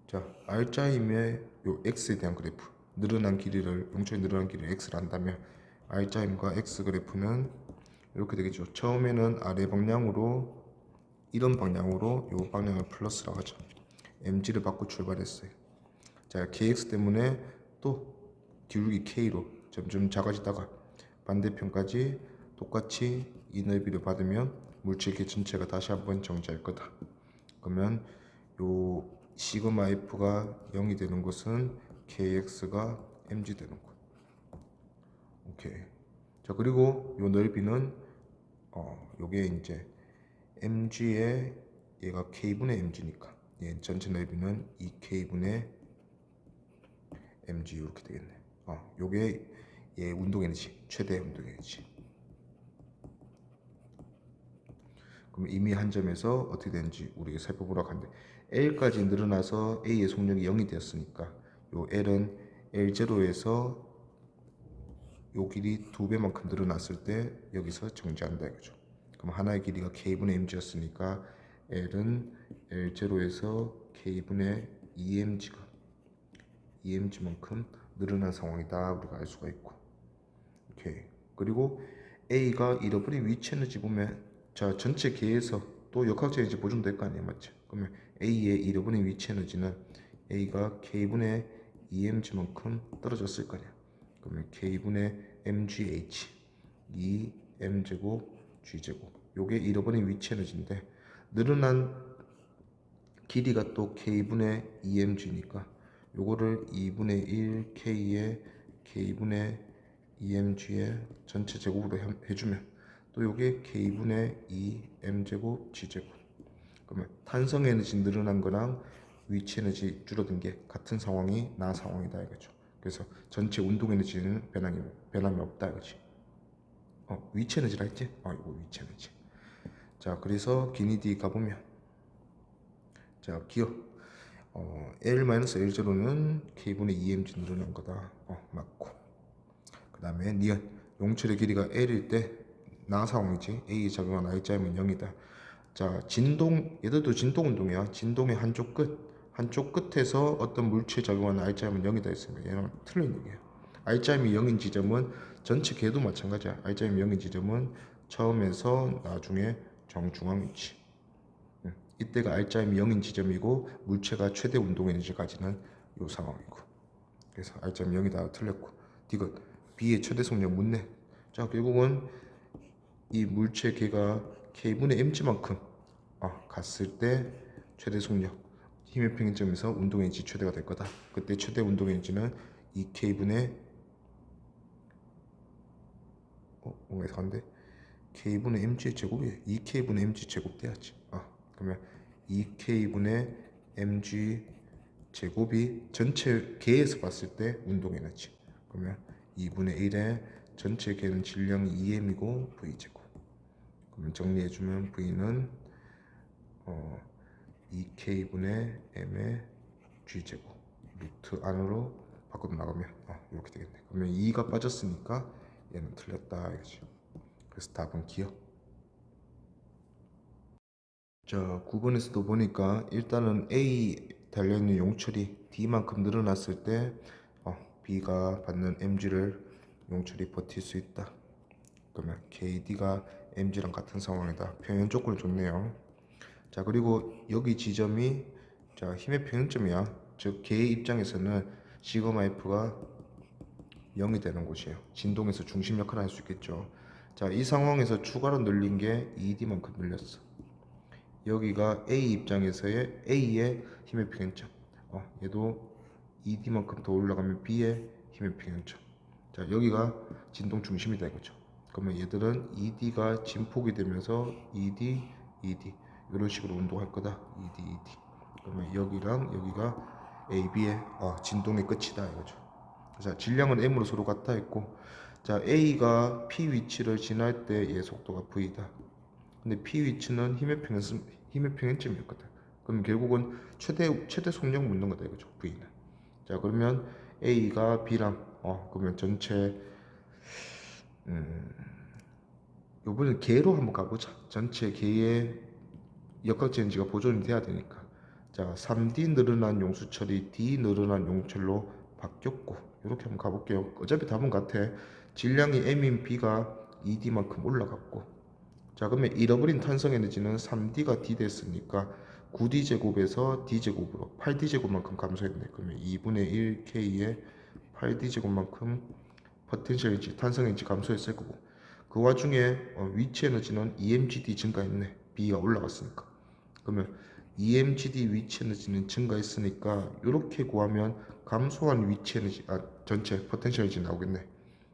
자 R자 힘의 요 x에 대한 그래프 늘어난 길이를 용처리 늘어난 길이를 x를 한다면 R자 힘과 x 그래프는 이렇게 되겠죠. 처음에는 아래 방향으로 이런 방향으로 요 방향을 플러스라고 하죠. mg를 받고 출발했어요. 자, kx 때문에 또 기울기 k로 점점 작아지다가 반대편까지 똑같이 이 넓이를 받으면 물체계 전체가 다시 한번 정지할 거다. 그러면 요 시그마 f가 0이 되는 것은 kx가 mg 되는 거. 오케이. 자, 그리고 요 넓이는 요게 이제 mg의 얘가 k분의 mg니까 얘 전체 넓이는 2k분의 mg 이렇게 되겠네. 요게 얘 운동 에너지, 최대 운동 에너지. 그럼 이미 한 점에서 어떻게 되는지 우리가 살펴보려고 하는데 L까지 늘어나서 A의 속력이 0이 되었으니까 요 L은 L0에서 요 길이 2배만큼 늘어났을 때 여기서 정지한다 이거죠. 그럼 하나의 길이가 K분의 mg였으니까 L은 L0에서 K분의 2mg만큼 늘어난 상황이다 우리가 알 수가 있고. 오케이. 그리고 A가 잃어버린 위치 에너지 보면 자 전체 계에서 또 역학적 에너지 보존될 거 아니에요, 맞죠? 그러면 A의 잃어버린 위치 에너지는 A가 K분의 2mg만큼 떨어졌을 거냐. 그러면 K분의 mgh 2m제곱 g제곱 요게 잃어버린 위치 에너지인데 늘어난 길이가 또 K분의 2mg니까 요거를 2분의 1 K의 K분의 2mg의 전체 제곱으로 해주면 또 요게 K분의 2m제곱 g제곱. 그러면 탄성 에너지 늘어난 거랑 위치 에너지 줄어든 게 같은 상황이 나 상황이다 이거죠. 그래서 전체 운동 에너지는 변함이 없다 이거지. 위치 에너지라 했지? 이거 위치 에너지. 자, 그래서 기니디 가보면 자, 기억 L-L0는 K분의 2mg 늘어난 거다. 맞고. 그 다음에 니은 용철의 길이가 L일 때 나 상황이지. A의 작용한 I자이면 0이다. 자, 진동 얘들도 진동 운동이야. 진동의 한쪽 끝에서 어떤 물체에 작용하는 I자이면 0이다 했습니다. 얘는 틀린 얘기예요. I자임이 0인 지점은 전체 궤도 마찬가지야. I자임이 0인 지점은 처음에서 나중에 정중앙 위치. 이때가 R자임이 0인 지점이고 물체가 최대 운동 에너지까지는 이 상황이고. 그래서 R자임이 0이다 틀렸고. 디귿 B의 최대 속력 묻네. 자, 결국은 이 물체 계가 K분의 mg만큼 갔을 때 최대 속력 힘의 평균점에서 운동 에너지 최대가 될 거다. 그때 최대 운동 에너지는 2K분의 뭔가 이상한데 K분의 mg 제곱이 2K분의 mg 제곱 돼야지. 그러면 2K분의 mg 제곱이 전체 계에서 봤을 때 운동 에너지. 그러면 2분의 1에 전체 계는 질량이 2m이고 V제곱. 그러면 정리해주면 V는 2K분의 M의 G제곱 루트 안으로 바꿔 나가면 이렇게 되겠네. 그러면 2가 빠졌으니까 얘는 틀렸다 이거지. 그래서 답은 기억. 자, 9번에서도 보니까 일단은 A 달려있는 용철이 D만큼 늘어났을 때 B가 받는 mg를 용철이 버틸 수 있다. 그러면 KD가 mg랑 같은 상황이다. 평형 조건이 좋네요. 자, 그리고 여기 지점이 자 힘의 평형점이야. 즉 K의 입장에서는 시그마 F가 0이 되는 곳이에요. 진동에서 중심 역할을 할 수 있겠죠. 자, 이 상황에서 추가로 늘린 게 ED만큼 늘렸어. 여기가 A 입장에서의 A의 힘의 평행점. 얘도 ED만큼 더 올라가면 B의 힘의 평행점. 자, 여기가 진동 중심이다 이거죠. 그러면 얘들은 ED가 진폭이 되면서 ED, ED 이런 식으로 운동할 거다. ED, ED. 그러면 여기랑 여기가 AB의 진동의 끝이다 이거죠. 자, 질량은 M으로 서로 같아 있고, 자, A가 P 위치를 지날 때 얘 속도가 V다. 근데 P 위치는 힘의 평행점이었거든. 그럼 결국은 최대 속력 묻는 거다 이거죠. V는. 자, 그러면 A가 B랑 그러면 전체 요번엔 개로 한번 가보자. 전체 개의 역학제인지가 보존이 돼야 되니까. 자, 3D 늘어난 용수철이 D 늘어난 용철로 바뀌었고, 이렇게 한번 가볼게요. 어차피 답은 같아. 질량이 M인 B가 2D만큼 올라갔고, 자, 그러면 잃어버린 탄성 에너지는 3D가 D 됐으니까 9D 제곱에서 D 제곱으로 8D 제곱만큼 감소했네. 그러면 2분의 1 K의 8D 제곱만큼 포텐셜 에너지, 탄성 에너지 감소했을 거고, 그 와중에 위치 에너지는 EMGD 증가했네. B가 올라갔으니까. 그러면 EMGD 위치 에너지는 증가했으니까 이렇게 구하면 감소한 위치 에너지, 전체 포텐셜 에너지 나오겠네.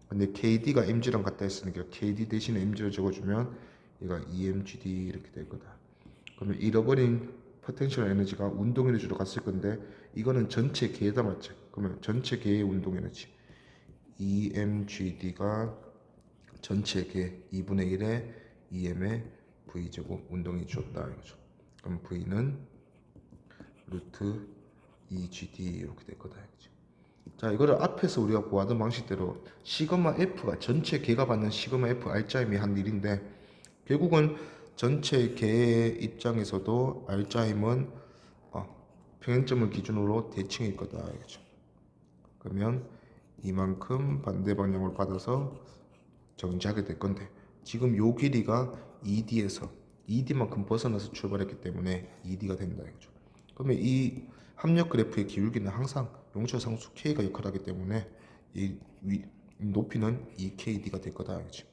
근데 KD가 MG랑 같다 했으니까 KD 대신에 MG를 적어주면 얘가 EMGD 이렇게 될 거다. 그러면 잃어버린 포텐셜 에너지가 운동 에너지로 갔을 건데, 이거는 전체 개에다 맞지? 그러면 전체 개의 운동 에너지 EMGD가 전체 개 2분의 1의 EM의 V제곱 운동이 줬다 이거죠. 그럼 V는 루트 EGD 이렇게 될 거다 이거죠. 자, 이거를 앞에서 우리가 보았던 방식대로 시그마 F가 전체 개가 받는 시그마 F R자임이 한 일인데, 결국은 전체 개의 입장에서도 R자임은 평행점을 기준으로 대칭일 거다 이거죠. 그러면 이만큼 반대 방향을 받아서 정지하게 될 건데, 지금 요 길이가 ED에서 ED만큼 벗어나서 출발했기 때문에 ED가 된다 이거죠. 그러면 이 합력 그래프의 기울기는 항상 용처 상수 K가 역할하기 때문에 이 높이는 EKD가 될 거다 이거지.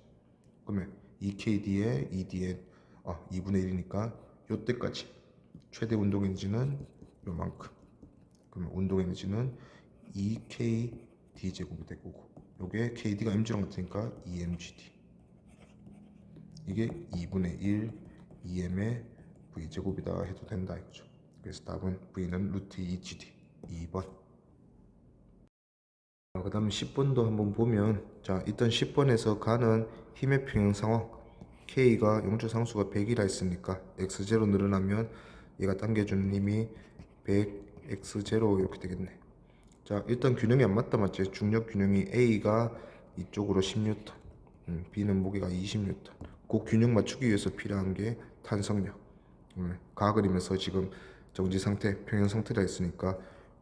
그러면 EKD에 ED에 2분의 1이니까 요때까지 최대 운동 에너지는 요만큼. 그러면 운동 에너지는 EKD 제곱이 될 거고, 요게 KD가 MG랑 같으니까 EMGD. 이게 2분의 1 EM의 V제곱이다 해도 된다 이거죠. 그래서 답은 V는 루트 EGD 2번. 그 다음 10번도 한번 보면, 자, 일단 10번에서 가는 힘의 평형 상황, K가 용처 상수가 100이라 했으니까 X0 늘어나면 얘가 당겨주는 힘이 100 X0 이렇게 되겠네. 자, 일단 균형이 안 맞다 맞지? 중력 균형이 A가 이쪽으로 10N, B는 무게가 20N. 그 균형 맞추기 위해서 필요한 게 탄성력. 가 그리면서 지금 정지 상태, 평형 상태라 했으니까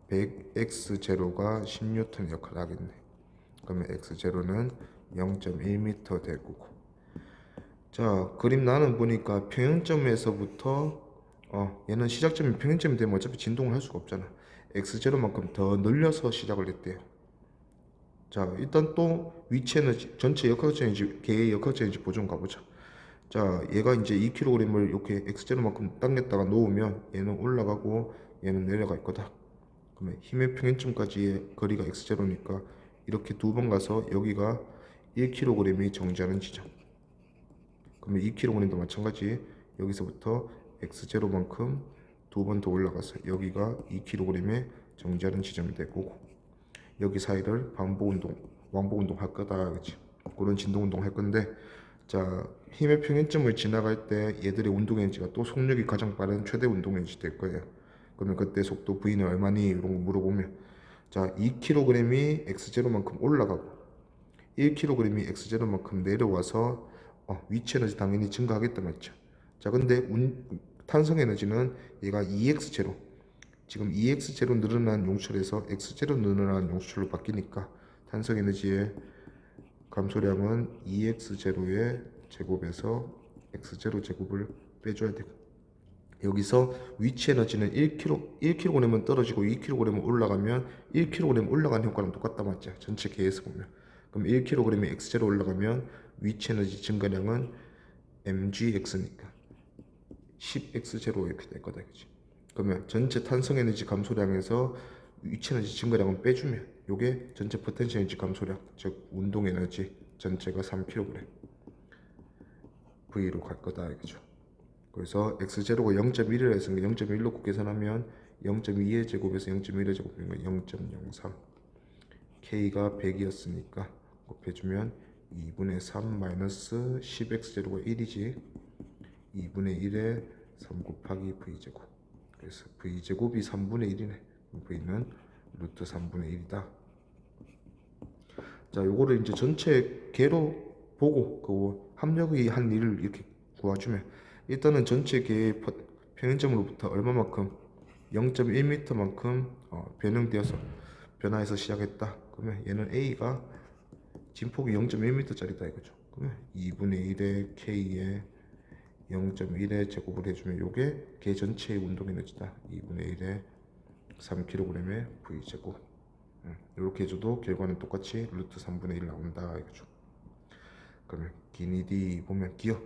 100x0가 10N 역할을 하겠네. 그러면 x0는 0.1m 될 거고. 자, 그림 나는 보니까 평형점에서부터 얘는 시작점이 평형점이 되면 어차피 진동을 할 수가 없잖아. x0만큼 더 늘려서 시작을 했대요. 자, 일단 또 위치 에너지, 전체 역학적 에너지, 개의 역학적 에너지 보존 가보자. 자, 얘가 이제 2kg을 이렇게 x0만큼 당겼다가 놓으면 얘는 올라가고 얘는 내려갈 거다. 그러면 힘의 평행점까지의 거리가 x0니까 이렇게 두 번 가서 여기가 1kg이 정지하는 지점. 그러면 2kg도 마찬가지. 여기서부터 x0만큼 두 번 더 올라가서 여기가 2kg의 정지하는 지점이 될 거고, 여기 사이를 왕복 운동 할 거다 그치? 그런 진동 운동 할 건데, 자, 힘의 평행점을 지나갈 때 얘들의 운동 에너지가 또 속력이 가장 빠른 최대 운동 에너지 될 거예요. 그러면 그때 속도 V는 얼마니? 이런 거 물어보면, 자, 2kg이 x0만큼 올라가고 1kg이 x0만큼 내려와서 위치 에너지 당연히 증가하겠다 맞죠? 자, 근데 탄성 에너지는 얘가 2x0, 지금 2x0 늘어난 용철에서 x0 늘어난 용철로 바뀌니까 탄성 에너지의 감소량은 2x0의 제곱에서 x0 제곱을 빼줘야 되고, 여기서 위치 에너지는 1kg은 떨어지고 2kg은 올라가면 1kg 올라간 효과랑 똑같다 맞죠? 전체 계에서 보면. 그럼 1kg이 x0 올라가면 위치 에너지 증가량은 mgx니까 10x0 이렇게 될 거다. 그치? 그러면 전체 탄성 에너지 감소량에서 위치 에너지 증가량을 빼주면 요게 전체 포텐셜 에너지 감소량, 즉 운동 에너지 전체가 3kg V로 갈 거다. 그죠? 그래서 x0가 0.1이라 해서 0.1 놓고 계산하면 0.2의 제곱에서 0.1의 제곱이면 0.03 k가 100이었으니까 곱해주면 2분의 3 마이너스 10x0가 1이지 2분의 1에 3 곱하기 v제곱. 그래서 v제곱이 3분의 1이네. v는 루트 3분의 1이다. 자, 요거를 이제 전체 개로 보고 그 합력의 한 일을 이렇게 구해주면 일단은 전체 개의 평행점으로부터 얼마만큼 0.1m만큼 변형되어서 변화해서 시작했다. 그러면 얘는 A가 진폭이 0.1m짜리다 이거죠. 그러면 2분의 1의 K에 0.1의 제곱을 해주면 요게 개 전체의 운동 에너지다. 2분의 1에 3kg의 V제곱. 이렇게 해줘도 결과는 똑같이 루트 3분의 1 나온다 이거죠. 그러면 기니디 보면 기어.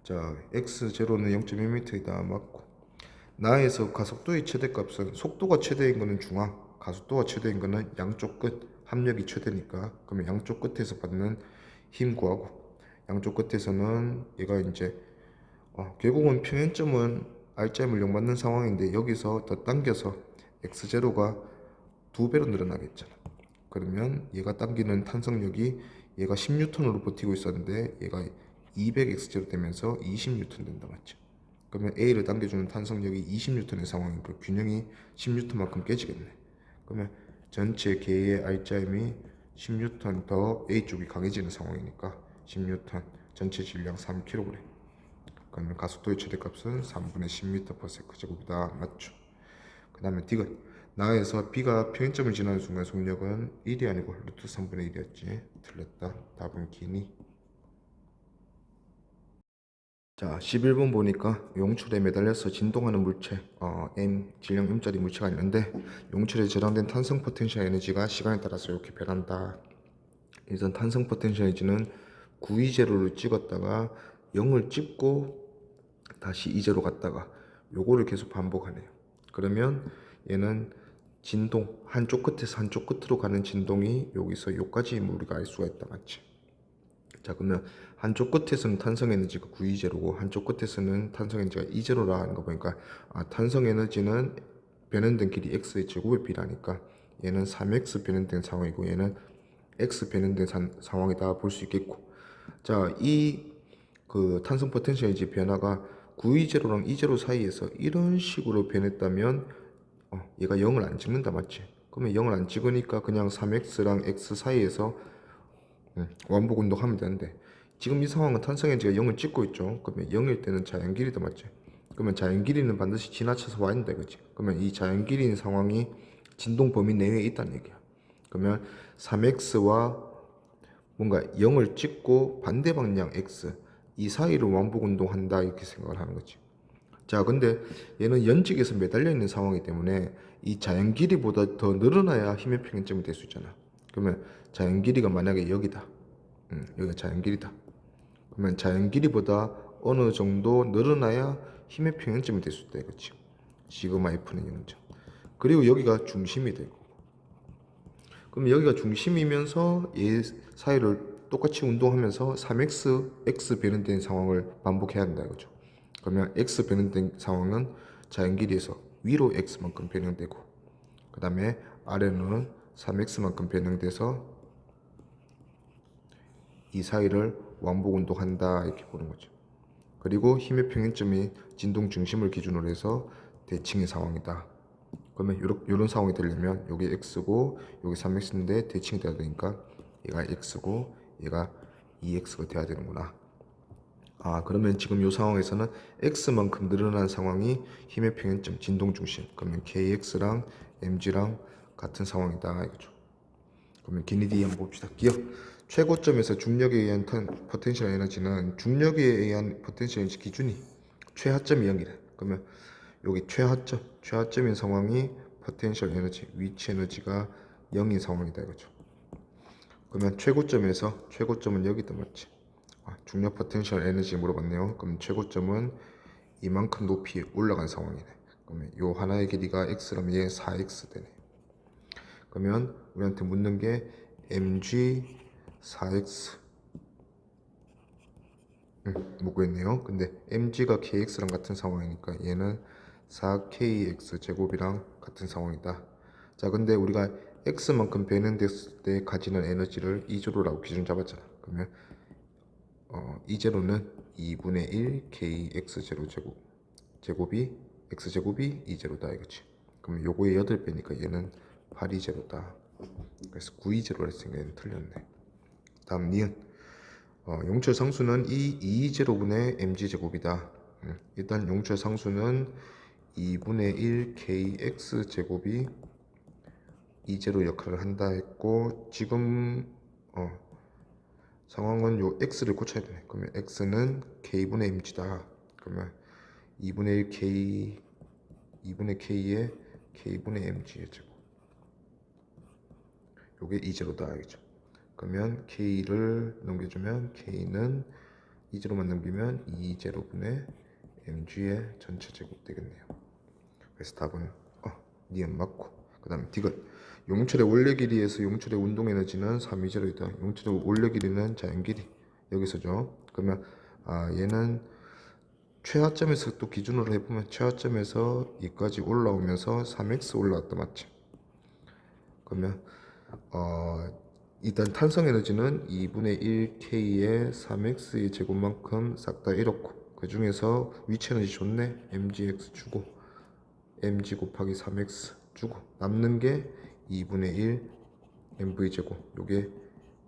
자, x0는 0.1m이다 맞고, 나에서 가속도의 최대값은 속도가 최대인 거는 중앙, 가속도가 최대인 거는 양쪽 끝, 합력이 최대니까. 그러면 양쪽 끝에서 받는 힘 구하고, 양쪽 끝에서는 얘가 이제 결국은 평행점은 R자임을 0 맞는 상황인데 여기서 더 당겨서 x0가 2배로 늘어나겠잖아. 그러면 얘가 당기는 탄성력이 얘가 10N으로 버티고 있었는데 얘가 200x0 되면서 20N 된다 맞죠? 그러면 A를 당겨주는 탄성력이 20N의 상황이고 균형이 10N만큼 깨지겠네. 그러면 전체 개의 R자임이 10N 더 A 쪽이 강해지는 상황이니까 10N 전체 질량 3kg. 그러면 가속도의 최대값은 3분의 10m/s 제곱이다 맞죠? 그 다음에 D가 나에서 B가 평행점을 지나는 순간 속력은 1이 아니고 루트 3분의 1이었지. 틀렸다. 답은 기니. 자, 11번 보니까 용출에 매달려서 진동하는 물체 M, 질량 M짜리 물체가 있는데 용출에 저장된 탄성 포텐셜 에너지가 시간에 따라서 이렇게 변한다. 일단 탄성 포텐셜 에너지는 9E0를 찍었다가 0을 찍고 다시 E제로 갔다가 요거를 계속 반복하네요. 그러면 얘는 진동, 한쪽 끝에서 한쪽 끝으로 가는 진동이 여기서 요까지 우리가 알 수가 있다 맞지? 자, 그러면 한쪽 끝에서는 탄성 에너지가 9E0고 한쪽 끝에서는 탄성 에너지가 E0라 하는 거 보니까 탄성 에너지는 변현된 길이 X의 제곱에 비례하니까 얘는 3X 변현된 상황이고 얘는 X 변현된 상황이다 볼 수 있겠고, 자, 이 그 탄성 포텐셜 에너지 변화가 9E0랑 E0 사이에서 이런 식으로 변했다면 얘가 0을 안 찍는다 맞지? 그러면 0을 안 찍으니까 그냥 3X랑 X 사이에서 완복 운동하면 되는데 지금 이 상황은 탄성 에너지가 0을 찍고 있죠. 그러면 0일 때는 자연 길이다 맞지? 그러면 자연 길이는 반드시 지나쳐서 와야 된다 그치? 그러면 이 자연 길이인 상황이 진동 범위 내외에 있다는 얘기야. 그러면 3X와 뭔가 0을 찍고 반대 방향 X 이 사이를 완복 운동한다 이렇게 생각을 하는 거지. 자, 근데 얘는 연직에서 매달려 있는 상황이기 때문에 이 자연 길이보다 더 늘어나야 힘의 평행점이 될 수 있잖아. 그러면 자연 길이가 만약에 여기다. 여기가 자연 길이다. 그러면 자연 길이보다 어느 정도 늘어나야 힘의 평행점이 될 수 있다 이거지. 시그마 F는 0점. 그리고 여기가 중심이 되고. 그럼 여기가 중심이면서 얘 사이를 똑같이 운동하면서 3x, x 변형된 상황을 반복해야 한다 이거죠. 그러면 x 변형된 상황은 자연 길이에서 위로 x만큼 변형되고 그 다음에 아래로는 3x만큼 변형돼서 이 사이를 왕복 운동한다 이렇게 보는 거죠. 그리고 힘의 평행점이 진동 중심을 기준으로 해서 대칭의 상황이다. 그러면 이런 상황이 되려면 여기 x고 여기 3x인데 대칭이 돼야 되니까 얘가 x고 얘가 2x가 돼야 되는구나. 그러면 지금 이 상황에서는 x만큼 늘어난 상황이 힘의 평행점 진동 중심. 그러면 kx랑 mg랑 같은 상황이다 이거죠. 그러면 기니디 한번 봅시다. 기억. 최고점에서 중력에 의한 포텐셜 에너지는 중력에 의한 포텐셜 에너지 기준이 최하점이 0이래. 그러면 여기 최하점인 상황이 포텐셜 에너지, 위치 에너지가 0인 상황이다 이거죠. 그러면 최고점은 여기다 맞지? 중력 포텐셜 에너지 물어봤네요. 그럼 최고점은 이만큼 높이 올라간 상황이네. 그러면 요 하나의 길이가 x라면 얘 4x 되네. 그러면 우리한테 묻는 게 mg 4x 묻고 있네요. 근데 mg가 kx랑 같은 상황이니까 얘는 4kx 제곱이랑 같은 상황이다. 자, 근데 우리가 x만큼 배는됐을 때 가지는 에너지를 이제로라고 기준 잡았잖아. 그러면 이제로는 2분의 1 kx 제곱이 x제곱이 이제로다 이거지. 그럼 요거의 8배니까 얘는 8이제로다. 그래서 9이제로라 했으니까 얘는 틀렸네. 다음 니은 용철 상수는 이 2제로분의 mg제곱이다. 일단 용철 상수는 2분의 1 kx 제곱이 이제로 역할을 한다 했고, 지금 상황은 요 x를 고쳐야 되네. 그러면 x는 k분의 mg다. 그러면 2분의 1 k 2분의 k에 k분의 mg의 제곱, 요게 이제로다 알겠죠? 그러면 k를 넘겨주면 k는 이제로만 넘기면 2제로분의 mg의 전체 제곱 되겠네요. 그래서 답은 니은 맞고, 그 다음에 디귿 용철의 원래 길이에서 용철의 운동 에너지는 320이다. 용철의 원래 길이는 자연 길이 여기서죠. 그러면 얘는 최하점에서 또 기준으로 해보면 최하점에서 여기까지 올라오면서 3x 올라왔다 맞지? 그러면 일단 탄성 에너지는 2분의 1k의 3x의 제곱만큼 싹 다 이렇고, 그 중에서 위치 에너지 좋네. mgx 주고 mg 곱하기 3x 주고 남는 게 2분의 1 mv 제곱, 요게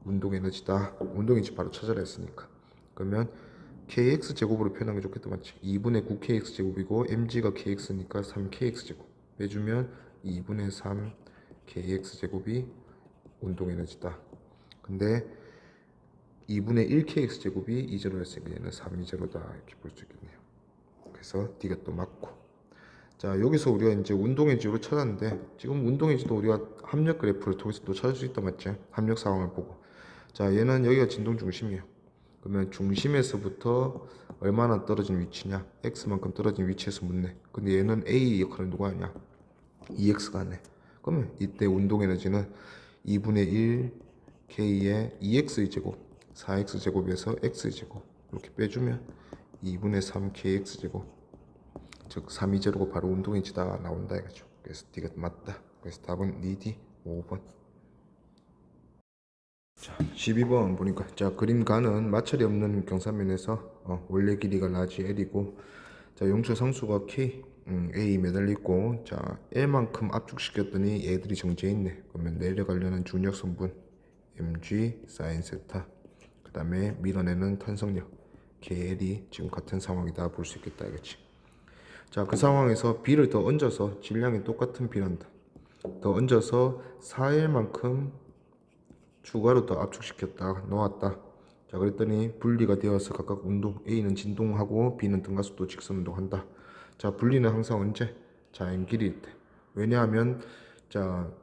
운동 에너지다. 운동 에너지 바로 찾아라 했으니까. 그러면 kx 제곱으로 표현하는 게 좋겠다 맞지? 2분의 9kx 제곱이고 mg가 kx니까 3kx 제곱 빼주면 2분의 3 kx 제곱이 운동 에너지다. 근데 2분의 1 kx 제곱이 이제로 했으니까 얘는 3이제로다 이렇게 볼 수 있겠네요. 그래서 D가 또 맞고. 자, 여기서 우리가 이제 운동 에너지로 찾았는데, 지금 운동 에너지도 우리가 합력 그래프를 통해서 또 찾을 수 있다 맞지? 합력 상황을 보고. 자, 얘는 여기가 진동 중심이에요. 그러면 중심에서부터 얼마나 떨어진 위치냐, x만큼 떨어진 위치에서 묻네. 근데 얘는 a 역할을 누가 하냐, 2x가 하네. 그러면 이때 운동 에너지는 2분의 1 k의 2x의 제곱 4x 제곱에서 x의 제곱 이렇게 빼주면 2분의 3 kx 제곱, 즉 3이제로고 바로 운동 에너지다 나온다 이거죠. 그래서 D가 맞다. 그래서 답은 D 5번. 자, 12번 보니까, 자, 그림가는 마찰이 없는 경사면에서 원래 길이가 라지 L이고, 자, 용철 상수가 K, A 매달리고, 자, L만큼 압축시켰더니 얘들이 정지해 있네. 그러면 내려가려는 중력 성분 mg 사인 세타, 그 다음에 밀어내는 탄성력 KL이 지금 같은 상황이다 볼 수 있겠다 이거지. 자, 그 상황에서 B를 더 얹어서 질량이 똑같은 B란다. 더 얹어서 4L만큼 추가로 더 압축시켰다 놓았다. 자, 그랬더니 분리가 되어서 각각 운동, A는 진동하고 B는 등가속도 직선 운동한다. 자, 분리는 항상 언제? 자연 길이일 때. 왜냐하면 자,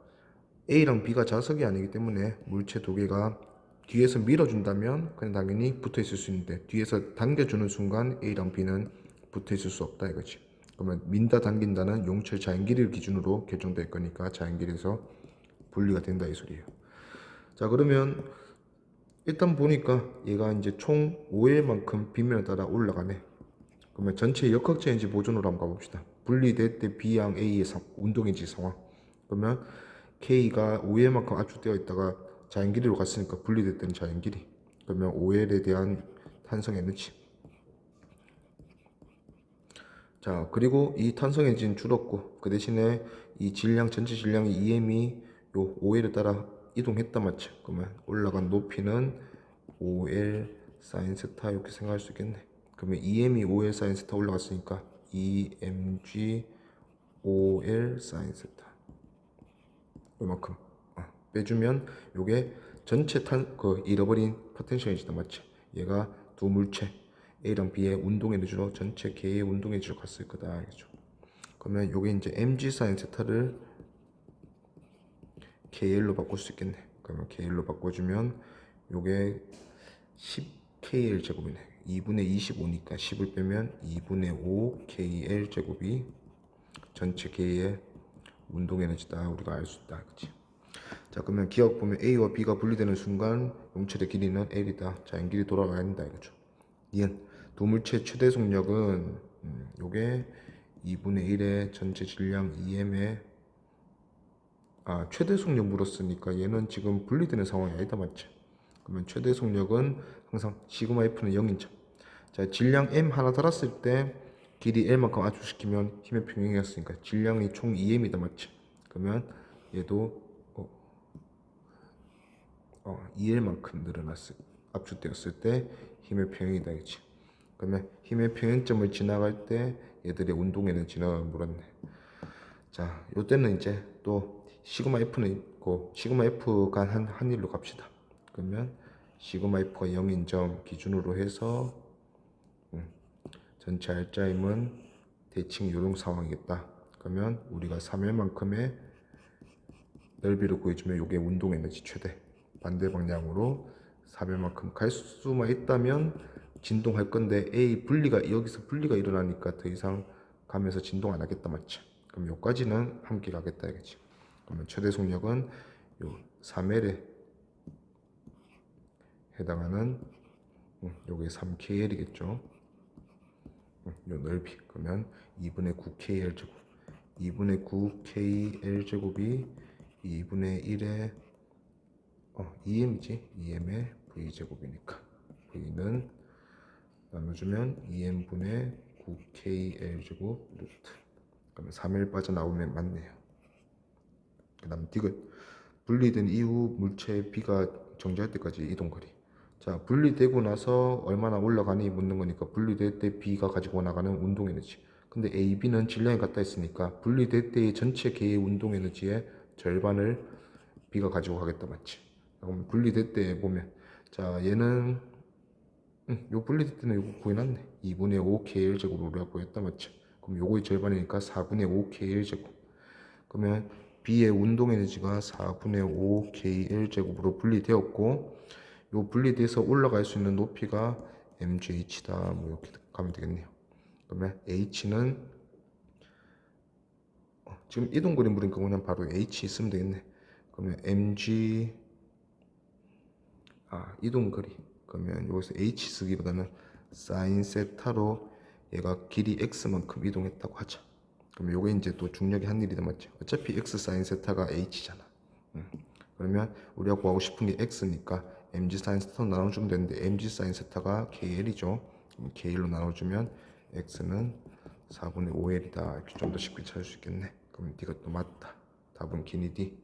A랑 B가 자석이 아니기 때문에 물체 두 개가 뒤에서 밀어준다면 그냥 당연히 붙어 있을 수 있는데, 뒤에서 당겨주는 순간 A랑 B는 붙어 있을 수 없다 이거지. 그러면 민다 당긴다는 용철 자연 길이를 기준으로 결정될 거니까 자연 길이에서 분리가 된다 이 소리예요. 자, 그러면 일단 보니까 얘가 이제 총 5L만큼 빗면에 따라 올라가네. 그러면 전체 역학제인지 보존으로 한번 가봅시다. 분리될 때 B양 A의 운동인지 상황. 그러면 K가 5L만큼 압축되어 있다가 자연 길이로 갔으니까 분리될 때는 자연 길이. 그러면 5L에 대한 탄성 에너지. 자, 그리고 이 탄성 에너지는 줄었고, 그 대신에 이 질량, 전체 질량의 EM이 요 5L에 따라 이동했다 맞죠? 그러면 올라간 높이는 5L 사인 세타 이렇게 생각할 수 있겠네. 그러면 EM이 5L 사인 세타 올라갔으니까 EMG 5L 사인 세타 이만큼 빼주면 요게 전체 그 잃어버린 포텐셜 에너지다 맞지? 얘가 두 물체 A랑 B의 운동 에너지로 전체 K의 운동 에너지로 갔을 거다. 알겠죠? 그러면 요게 이제 mg 사인 세타를 KL로 바꿀 수 있겠네. 그러면 KL로 바꿔주면 요게 10KL 제곱이네. 2분의 25니까 10을 빼면 2분의 5 KL 제곱이 전체 K의 운동 에너지다. 우리가 알 수 있다. 그치? 자, 그러면 기억 보면 A와 B가 분리되는 순간 용체의 길이는 L이다. 자, 연길이 돌아가야 한다. 이거죠. 이은 도물체 최대 속력은 요게 2분의 1의 전체 질량 EM의 최대 속력 물었으니까 얘는 지금 분리되는 상황이 아니다. 맞지? 그러면 최대 속력은 항상 시그마 F는 0인죠. 자, 질량 M 하나 달았을 때 길이 L만큼 압축시키면 힘의 평형이었으니까 질량이 총 2M이다. 맞지? 그러면 얘도 2L만큼 압축되었을 때 힘의 평형이다. 그치? 그러면 힘의 평형점을 지나갈 때 얘들의 운동 에너지는 물었네. 자, 요때는 이제 또 시그마 F는 있고 시그마 F가 한 일로 갑시다. 그러면 시그마 F가 0인 점 기준으로 해서 전체 알짜임은 대칭 요령 상황이겠다. 그러면 우리가 3L만큼의 넓이를 구해주면 요게 운동 에너지 최대. 반대 방향으로 4L만큼 갈 수만 있다면 진동할 건데 여기서 분리가 일어나니까 더 이상 가면서 진동 안 하겠다. 맞지? 그럼 요까지는 함께 가겠다. 이거지. 그러면 최대 속력은 요 3L에 해당하는 요게 3KL이겠죠. 요 넓이. 그러면 2분의 9KL 제곱. 2분의 9KL 제곱이 2분의 1의 EM이지. EM의 V 제곱이니까 V는 나눠주면 2n분의 9KL 제곱 루트. 그러면 3일 빠져나오면 맞네요. 그 다음 디귿. 분리된 이후 물체 B가 정지할 때까지 이동거리. 자, 분리되고 나서 얼마나 올라가니 묻는 거니까 분리될 때 B가 가지고 나가는 운동 에너지. 근데 A, B는 질량이 같다 했으니까 분리될 때의 전체 K의 운동 에너지의 절반을 B가 가지고 가겠다. 맞지? 그럼 분리될 때 보면 자, 얘는 요 분리될 때는 요거 구해놨네. 2분의 5 KL 제곱으로 우리가 구했다. 맞지? 그럼 요거의 절반이니까 4분의 5 KL 제곱. 그러면 B의 운동 에너지가 4분의 5 KL 제곱으로 분리되었고, 요 분리돼서 올라갈 수 있는 높이가 mgh다. 뭐 이렇게 가면 되겠네요. 그러면 h는 지금 이동거리 물으니까 그냥 바로 h 쓰면 되겠네. 그러면 mg 이동거리. 그러면 여기서 h 쓰기보다는 사인 세타로 얘가 길이 x만큼 이동했다고 하자. 그러면 요게 이제 또 중력이 한 일이다. 맞죠? 어차피 x 사인 세타가 h잖아. 그러면 우리가 구하고 싶은 게 x니까 mg 사인 세타로 나눠주면 되는데 mg 사인 세타가 kl이죠. kl로 나눠주면 x는 4분의 5l이다. 이렇게 좀 더 쉽게 찾을 수 있겠네. 그럼 이것도 맞다. 답은 기니 D.